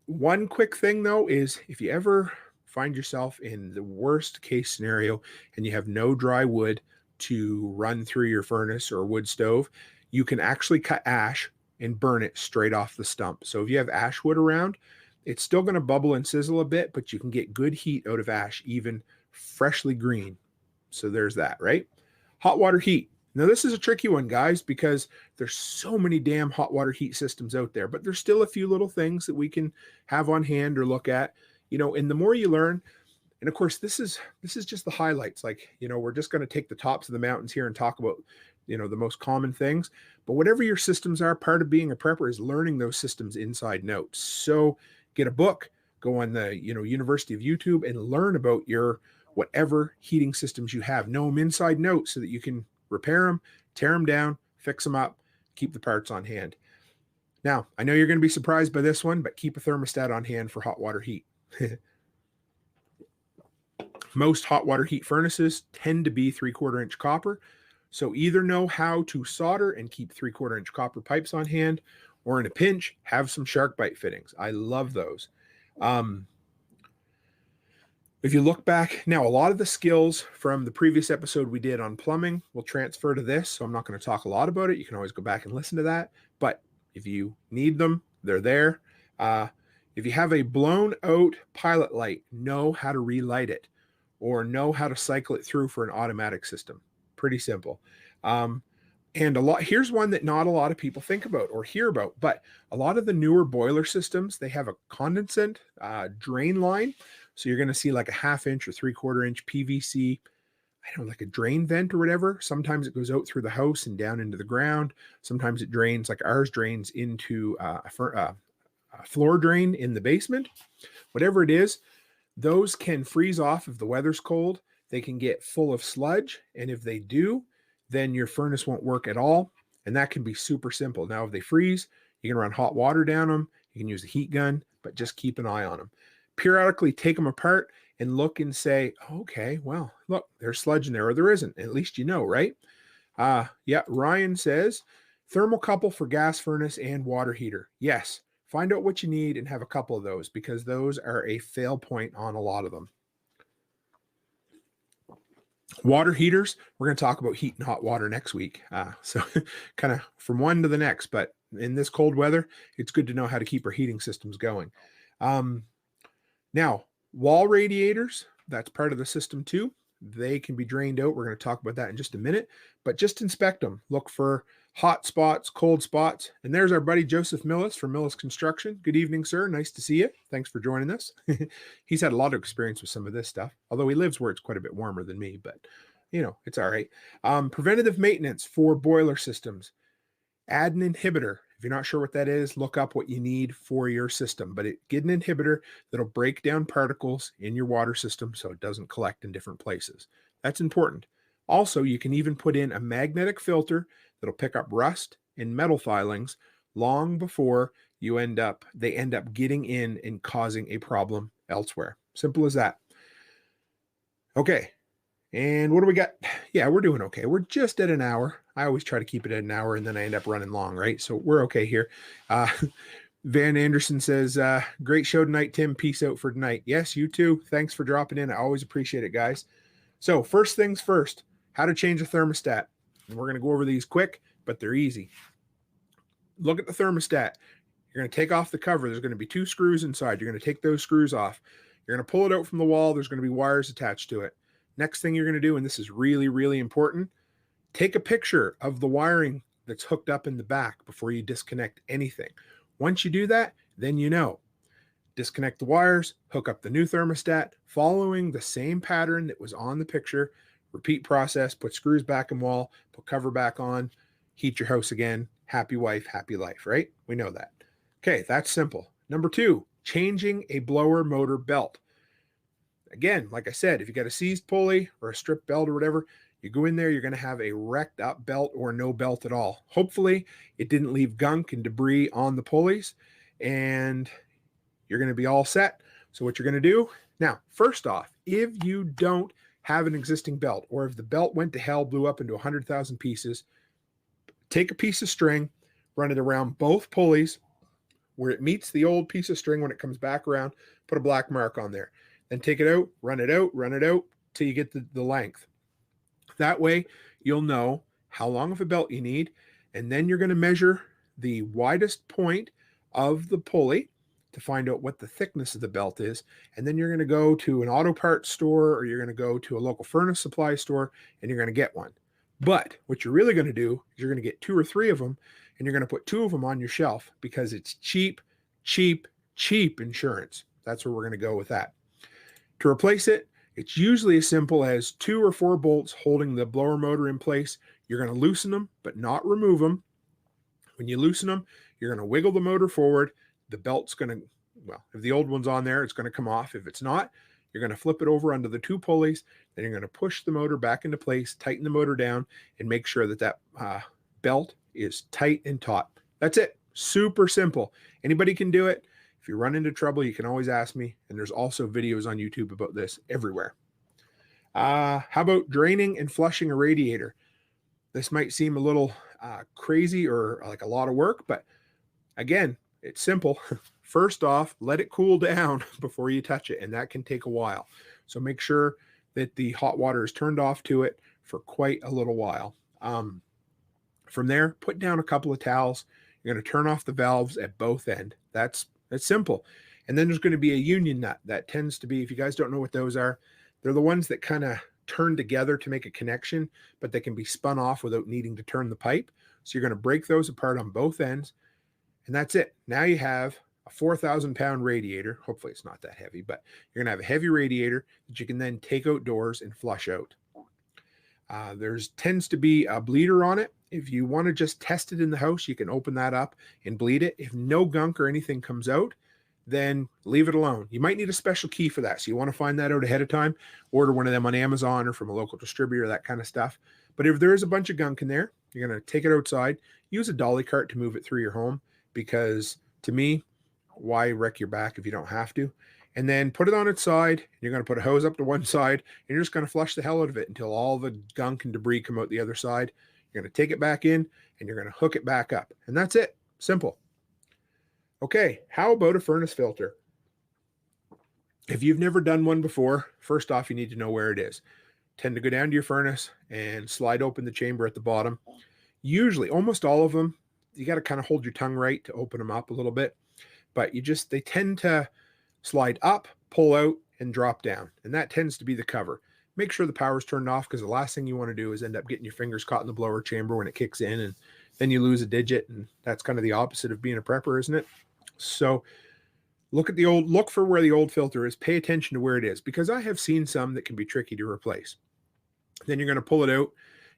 One quick thing though is, if you ever find yourself in the worst case scenario and you have no dry wood to run through your furnace or wood stove, you can actually cut ash and burn it straight off the stump. So if you have ash wood around, it's still going to bubble and sizzle a bit, but you can get good heat out of ash, even freshly green. So there's that, right? Hot water heat. Now, this is a tricky one, guys, because there's so many damn hot water heat systems out there, but there's still a few little things that we can have on hand or look at, and the more you learn, and of course, this is just the highlights. Like, we're just going to take the tops of the mountains here and talk about, the most common things. But whatever your systems are, part of being a prepper is learning those systems inside and out. So get a book, go on the, University of YouTube and learn about your whatever heating systems you have. Know them inside and out so that you can repair them, tear them down, fix them up, keep the parts on hand. Now, I know you're going to be surprised by this one, but keep a thermostat on hand for hot water heat. Most hot water heat furnaces tend to be 3/4 inch copper. So either know how to solder and keep 3/4 inch copper pipes on hand, or in a pinch, have some shark bite fittings. I love those. If you look back, now a lot of the skills from the previous episode we did on plumbing will transfer to this. So I'm not going to talk a lot about it. You can always go back and listen to that. But if you need them, they're there. If you have a blown out pilot light, know how to relight it, or know how to cycle it through for an automatic system. Pretty simple. And here's one that not a lot of people think about or hear about, but a lot of the newer boiler systems, they have a condensate drain line. So you're going to see like a 1/2 inch or 3/4 inch PVC, I don't know, like a drain vent or whatever. Sometimes it goes out through the house and down into the ground. Sometimes it drains, like ours drains into a floor drain in the basement. Whatever it is, those can freeze off if the weather's cold. They can get full of sludge. And if they do, then your furnace won't work at all. And that can be super simple. Now, if they freeze, you can run hot water down them. You can use a heat gun, but just keep an eye on them. Periodically take them apart and look and say, okay, well, look, there's sludge in there, or there isn't. At least you know, right? Yeah, Ryan says, thermocouple for gas furnace and water heater. Yes. Find out what you need and have a couple of those, because those are a fail point on a lot of them. Water heaters, we're going to talk about heat and hot water next week. So kind of from one to the next, but in this cold weather, it's good to know how to keep our heating systems going. Now, wall radiators, that's part of the system too. They can be drained out. We're going to talk about that in just a minute, but just inspect them. Look for hot spots, cold spots. And there's our buddy Joseph Millis from Millis Construction. Good evening, sir. Nice to see you. Thanks for joining us. He's had a lot of experience with some of this stuff, although he lives where it's quite a bit warmer than me, but it's all right. Preventative maintenance for boiler systems. Add an inhibitor. If you're not sure what that is, look up what you need for your system, but get an inhibitor that'll break down particles in your water system so it doesn't collect in different places. That's important. Also, you can even put in a magnetic filter that'll pick up rust and metal filings long before they end up getting in and causing a problem elsewhere. Simple as that. Okay. And what do we got? Yeah, we're doing okay. We're just at an hour. I always try to keep it at an hour and then I end up running long, right? So we're okay here. Van Anderson says, great show tonight, Tim. Peace out for tonight. Yes, you too. Thanks for dropping in. I always appreciate it, guys. So first things first, how to change a thermostat. And we're going to go over these quick, but they're easy. Look at the thermostat. You're going to take off the cover. There's going to be 2 screws inside. You're going to take those screws off. You're going to pull it out from the wall. There's going to be wires attached to it. Next thing you're going to do, and this is really, really important, take a picture of the wiring that's hooked up in the back before you disconnect anything. Once you do that, then disconnect the wires, hook up the new thermostat, following the same pattern that was on the picture. Repeat process, put screws back in wall, put cover back on, heat your house again. Happy wife, happy life, right? We know that. Okay, that's simple. Number 2, changing a blower motor belt. Again, like I said, if you got a seized pulley or a stripped belt or whatever, you go in there, you're going to have a wrecked up belt or no belt at all. Hopefully, it didn't leave gunk and debris on the pulleys, and you're going to be all set. So what you're going to do, now, first off, if you don't have an existing belt, or if the belt went to hell, blew up into 100,000 pieces, take a piece of string, run it around both pulleys where it meets the old piece of string. When it comes back around, put a black mark on there. Then take it out, run it out till you get the length. That way you'll know how long of a belt you need. And then you're going to measure the widest point of the pulley to find out what the thickness of the belt is. And then you're going to go to an auto parts store, or you're going to go to a local furnace supply store, and you're going to get one. But what you're really going to do is you're going to get 2 or 3 of them, and you're going to put 2 of them on your shelf because it's cheap, cheap, cheap insurance. That's where we're going to go with that. To replace it, it's usually as simple as 2 or 4 bolts holding the blower motor in place. You're going to loosen them, but not remove them. When you loosen them, you're going to wiggle the motor forward. The belt's going to, well, if the old one's on there, it's going to come off. If it's not, you're going to flip it over under the 2 pulleys. Then you're going to push the motor back into place, tighten the motor down, and make sure that that belt is tight and taut. That's it. Super simple. Anybody can do it. If you run into trouble, you can always ask me. And there's also videos on YouTube about this everywhere. How about draining and flushing a radiator? This might seem a little crazy or like a lot of work, but again, it's simple. First off, let it cool down before you touch it, and that can take a while. So make sure that the hot water is turned off to it for quite a little while. From there, put down a couple of towels. You're going to turn off the valves at both ends. That's simple. And then there's going to be a union nut. That tends to be, if you guys don't know what those are, they're the ones that kind of turn together to make a connection, but they can be spun off without needing to turn the pipe. So you're going to break those apart on both ends, and that's it. Now you have a 4,000-pound radiator. Hopefully it's not that heavy, but you're going to have a heavy radiator that you can then take outdoors and flush out. There's tends to be a bleeder on it. If you want to just test it in the house, you can open that up and bleed it. If no gunk or anything comes out, then leave it alone. You might need a special key for that. So you want to find that out ahead of time. Order one of them on Amazon or from a local distributor, that kind of stuff. But if there is a bunch of gunk in there, you're going to take it outside, use a dolly cart to move it through your home, because to me, why wreck your back if you don't have to? And then put it on its side. You're going to put a hose up to one side, and you're just going to flush the hell out of it until all the gunk and debris come out the other side. You're going to take it back in, and you're going to hook it back up. And that's it. Simple. Okay, how about a furnace filter? If you've never done one before, first off, you need to know where it is. Tend to go down to your furnace and slide open the chamber at the bottom. Usually, almost all of them, you got to kind of hold your tongue right to open them up a little bit. But they tend to slide up, pull out, and drop down. And that tends to be the cover. Make sure the power's turned off, because the last thing you want to do is end up getting your fingers caught in the blower chamber when it kicks in, and then you lose a digit. And that's kind of the opposite of being a prepper, isn't it? So look for where the old filter is. Pay attention to where it is, because I have seen some that can be tricky to replace. Then you're going to pull it out.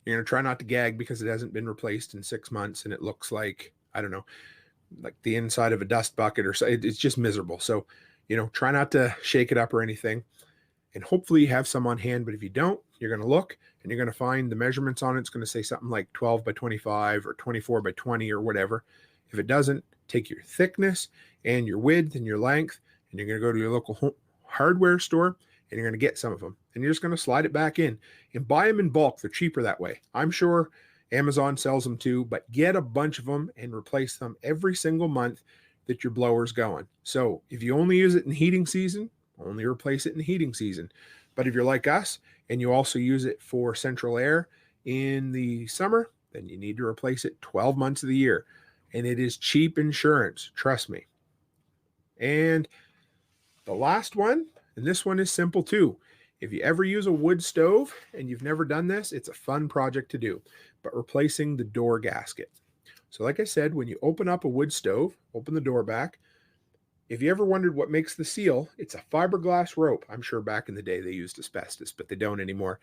You're going to try not to gag because it hasn't been replaced in 6 months, and it looks like, I don't know, like the inside of a dust bucket or so. It's just miserable. So, try not to shake it up or anything. And hopefully you have some on hand, but if you don't, you're going to look and you're going to find the measurements on it. It's going to say something like 12 by 25 or 24 by 20 or whatever. If it doesn't, take your thickness and your width and your length, and you're going to go to your local hardware store, and you're going to get some of them. And you're just going to slide it back in and buy them in bulk. They're cheaper that way. I'm sure Amazon sells them too, but get a bunch of them and replace them every single month that your blower's going. So if you only use it in heating season, only replace it in heating season. But if you're like us and you also use it for central air in the summer, then you need to replace it 12 months of the year. And it is cheap insurance, trust me. And the last one, and this one is simple too. If you ever use a wood stove and you've never done this, it's a fun project to do, but replacing the door gasket. So like I said, when you open up a wood stove, open the door back. If you ever wondered what makes the seal, it's a fiberglass rope. I'm sure back in the day they used asbestos, but they don't anymore.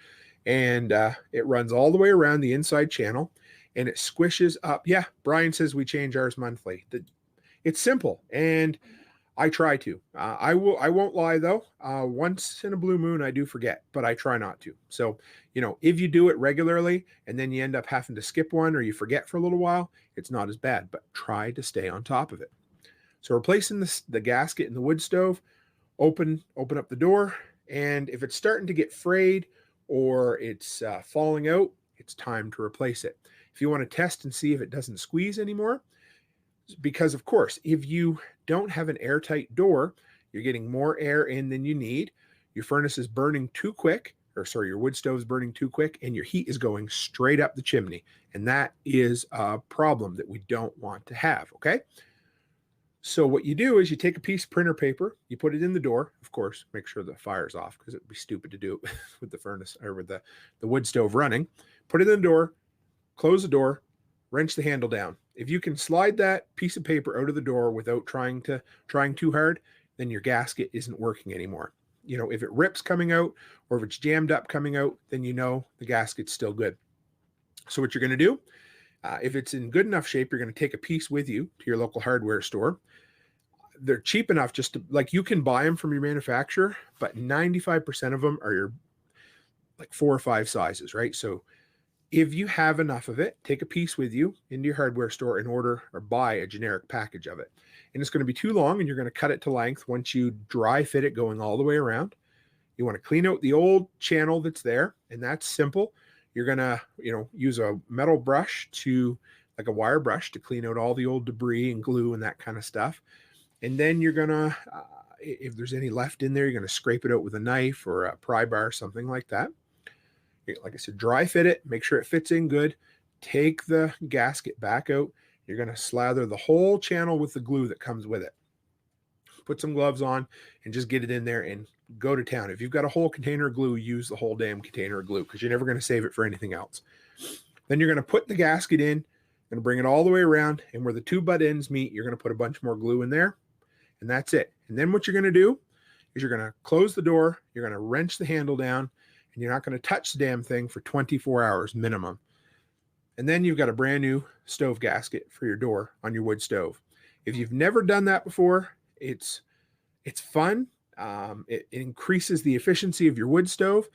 And it runs all the way around the inside channel, and it squishes up. Yeah, Brian says we change ours monthly. It's simple, and I try to. I won't lie though. Once in a blue moon, I do forget, but I try not to. So, if you do it regularly and then you end up having to skip one or you forget for a little while, it's not as bad, but try to stay on top of it. So replacing the gasket in the wood stove, open up the door. And if it's starting to get frayed or it's falling out, it's time to replace it. If you want to test and see if it doesn't squeeze anymore, because of course, if you don't have an airtight door, you're getting more air in than you need. Your furnace is burning too quick, your wood stove is burning too quick, and your heat is going straight up the chimney. And that is a problem that we don't want to have, okay? So what you do is you take a piece of printer paper, you put it in the door. Of course, make sure the fire's off because it'd be stupid to do it with the furnace or with the wood stove running. Put it in the door, close the door, wrench the handle down. If you can slide that piece of paper out of the door without trying too hard, then your gasket isn't working anymore. You know, if it rips coming out or if it's jammed up coming out, then you know the gasket's still good. So what you're going to do, if it's in good enough shape, you're going to take a piece with you to your local hardware store. They're cheap enough just to, like, you can buy them from your manufacturer, but 95% of them are your like 4 or 5 sizes, right? So if you have enough of it, take a piece with you into your hardware store and order or buy a generic package of it. And it's going to be too long and you're going to cut it to length once you dry fit it going all the way around. You want to clean out the old channel that's there, and that's simple. You're going to, use a metal brush like a wire brush to clean out all the old debris and glue and that kind of stuff. And then you're going to, if there's any left in there, you're going to scrape it out with a knife or a pry bar, something like that. Like I said, dry fit it, make sure it fits in good. Take the gasket back out. You're going to slather the whole channel with the glue that comes with it. Put some gloves on and just get it in there and go to town. If you've got a whole container of glue, use the whole damn container of glue because you're never going to save it for anything else. Then you're going to put the gasket in, going to bring it all the way around, and where the 2 butt ends meet, you're going to put a bunch more glue in there, and that's it. And then what you're going to do is you're going to close the door, you're going to wrench the handle down, and you're not going to touch the damn thing for 24 hours minimum. And then you've got a brand new stove gasket for your door on your wood stove. If you've never done that before, it's fun. It increases the efficiency of your wood stove,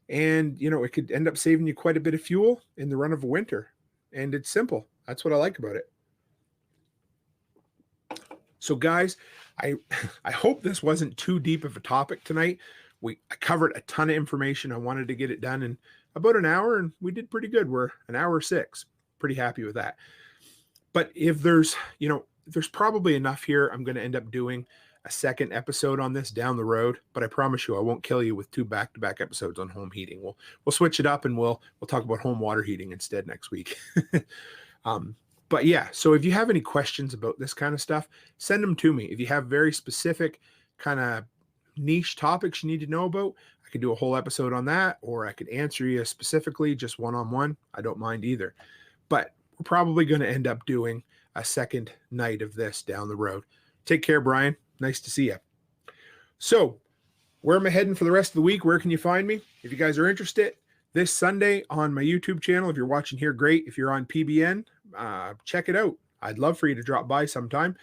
and it could end up saving you quite a bit of fuel in the run of a winter. And it's simple. That's what I like about it. So guys, I hope this wasn't too deep of a topic tonight. I covered a ton of information. I wanted to get it done in about an hour, and we did pretty good. We're an hour 6. Pretty happy with that. But if there's probably enough here, I'm going to end up doing a second episode on this down the road, but I promise you I won't kill you with 2 back-to-back episodes on home heating. We'll switch it up and we'll talk about home water heating instead next week. But yeah, so if you have any questions about this kind of stuff, send them to me. If you have very specific kind of niche topics you need to know about, I could do a whole episode on that, or I could answer you specifically just one-on-one. I don't mind either. But we're probably going to end up doing a second night of this down the road. Take care, Brian. Nice to see you. So where am I heading for the rest of the week? Where can you find me? If you guys are interested, this Sunday on my YouTube channel, if you're watching here, great. If you're on PBN, check it out. I'd love for you to drop by sometime.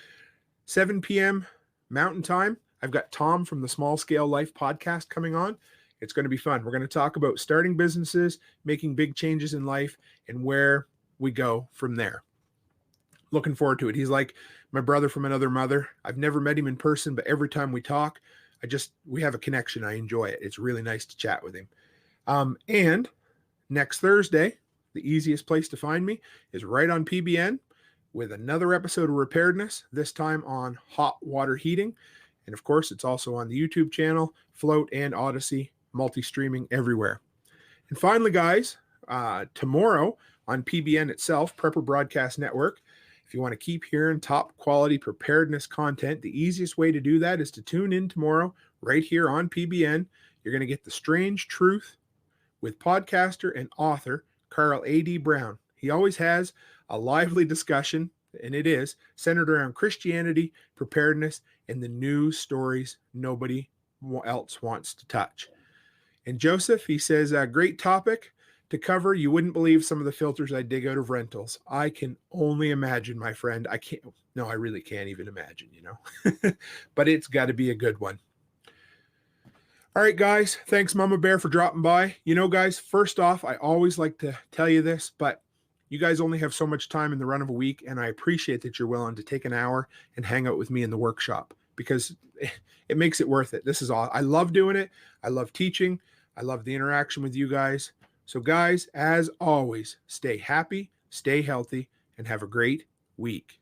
7 p.m. Mountain Time. I've got Tom from the Small Scale Life podcast coming on. It's going to be fun. We're going to talk about starting businesses, making big changes in life, and where we go from there. Looking forward to it. He's like my brother from another mother. I've never met him in person, but every time we talk, we have a connection. I enjoy it. It's really nice to chat with him. And next Thursday, the easiest place to find me is right on PBN with another episode of Repairedness, this time on hot water heating. And of course, it's also on the YouTube channel, Float and Odyssey, multi-streaming everywhere. And finally, guys, tomorrow on PBN itself, Prepper Broadcast Network, if you want to keep hearing top quality preparedness content, the easiest way to do that is to tune in tomorrow right here on PBN. You're going to get The Strange Truth with podcaster and author Carl A.D. Brown. He always has a lively discussion, and it is centered around Christianity, preparedness, and the news stories nobody else wants to touch. And Joseph, he says, great topic to cover. You wouldn't believe some of the filters I dig out of rentals. I can only imagine, my friend. I really can't even imagine, but it's got to be a good one. All right, guys, thanks Mama Bear for dropping by. Guys, first off, I always like to tell you this, but you guys only have so much time in the run of a week, and I appreciate that you're willing to take an hour and hang out with me in the workshop because it makes it worth it. This is all. I love doing it. I love teaching. I love the interaction with you guys. So guys, as always, stay happy, stay healthy, and have a great week.